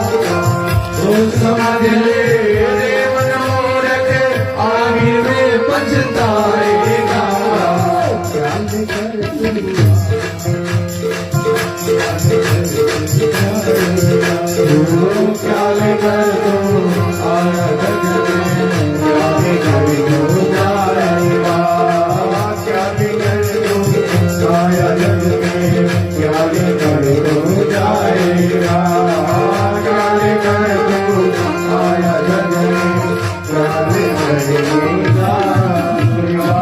सोच समझ ले रे मनमूरख, आगे में पछताएगा। क्या लेकर तू ओ क्या लेकर तू आया जग में, क्या लेकर तू जाएगा। क्या लेकर तू आया जग में, क्या लेकर तू जाएगा। क्या लेकर तू आया जग में, क्या लेकर तू जाएगा।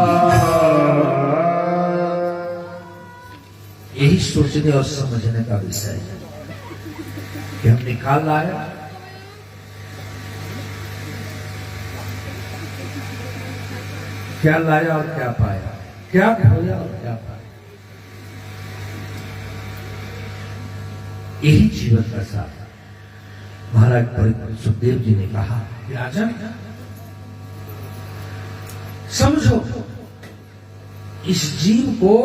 यही सोचने और समझने का विषय है कि हम निकाल लाया, क्या लाया और क्या पाया, क्या खोया और क्या पाया। यही जीवन का साथ। महाराज परिपक्व सुखदेव जी ने कहा कि राजन समझो, इस जीव को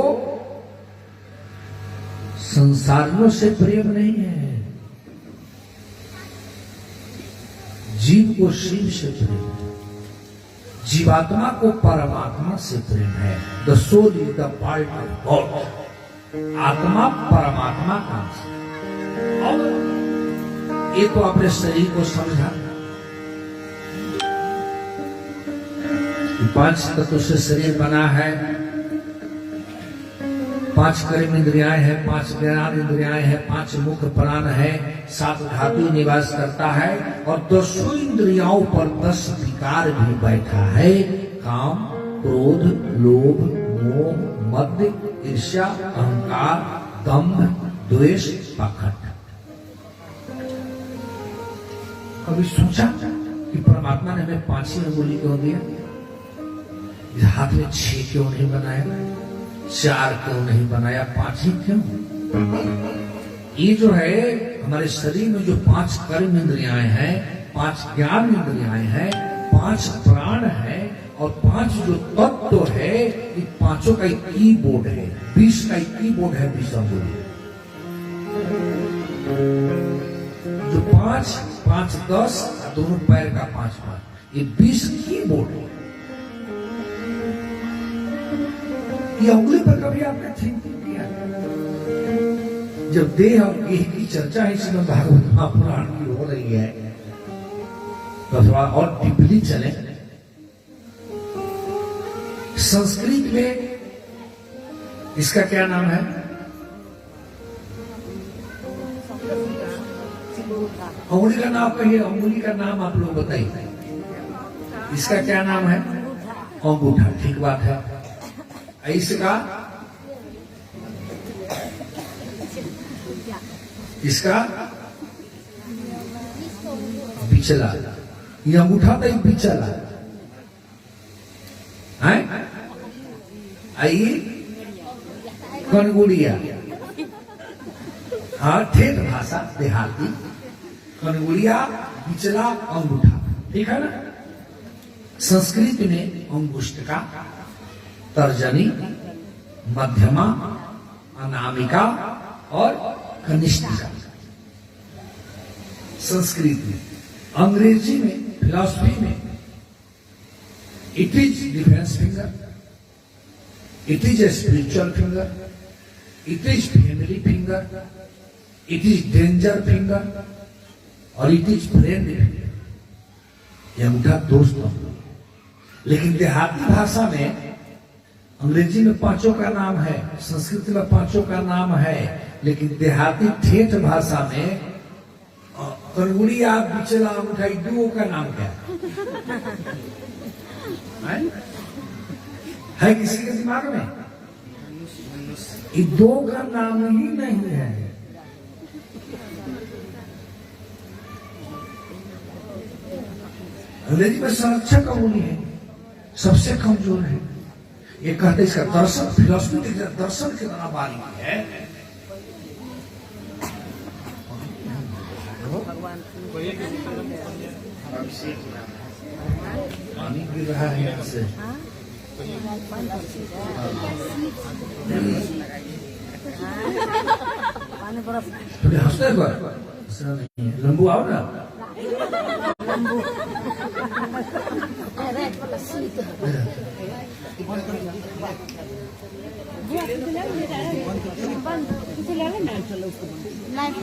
संसारियों से प्रेम नहीं है, जीव को शिव से प्रेम है, जीवात्मा को परमात्मा से प्रेम है। The soul is the part of God. आत्मा परमात्मा का अंश है। और ये तो अपने शरीर को समझा कि 5 तत्व से शरीर बना है, 5 कर्म इंद्रियाएं हैं, 5 ज्ञान इंद्रियाएं हैं, 5 मुख्य प्राण है, 7 धातु निवास करता है और 10 इंद्रियों पर 10 विकार भी बैठा है। काम, क्रोध, लोभ, मोह, मद, ईर्ष्या, अहंकार, दंभ, द्वेष, पाखंड। कभी सोचा कि परमात्मा ने हमें 5 ही अंगुली क्यों दिया? इस हाथ में 6 क्यों नहीं बनाया, 4 क्यों नहीं बनाया, 5 ही क्यों? ये जो है हमारे शरीर में जो 5 कर्म इंद्रियाएं हैं, 5 ज्ञान इंद्रियाएं हैं, 5 प्राण है और 5 जो तत्व है, इन 5 का एक कीबोर्ड है, 20 का एक कीबोर्ड है, 20 अंगुली। जो 5, 5, 10 दोनों पैर का 5, 5, ये 20 कीबोर्ड है। ये उंगली पर कभी आपने थिंकिंग किया? जब देह और गेह की चर्चा इसमें भागवत महापुराण की हो रही है, तो थोड़ा और डीपली चले। संस्कृत में इसका क्या नाम है? अंगुली का नाम कहिए, अंगुली का नाम आप लोग बताइए। इसका क्या नाम है? अंगूठा। ठीक बात है। इसका इसका बिचला। ये अंगूठा तो बिचला है। आइए कनगुड़िया। हाँ, ठेठ भाषा देहाती। कनगुड़िया, बिचला, अंगूठा, ठीक है ना। संस्कृत में अंगुष्ठ का, तर्जनी, मध्यमा, अनामिका और कनिष्ठिका संस्कृत में। अंग्रेजी में, फिलॉसफी में it is defence finger, it is a spiritual finger, it is family finger, it is danger finger और इट इज फ्रेंड फिंगर। यह अंगूठा दोस्त है। लेकिन देहाती भाषा में अंग्रेजी में पांचों का नाम है, संस्कृत में पांचों का नाम है, लेकिन देहाती ठेठ भाषा में कनगुड़िया, बिचला, अंगूठा दुओं का नाम क्या है किसी के दिमाग में? ये दो का नाम ही नहीं है। अंग्रेजी में संरक्षक अंगुली है, सबसे कमजोर है। ये कहते इसका दर्शन, फिलोसफी दर्शन कितना बारीक है। पानी गिर रहा है यहाँ से। थोड़ी हंसते हो, लंबू आओ ना। लाइव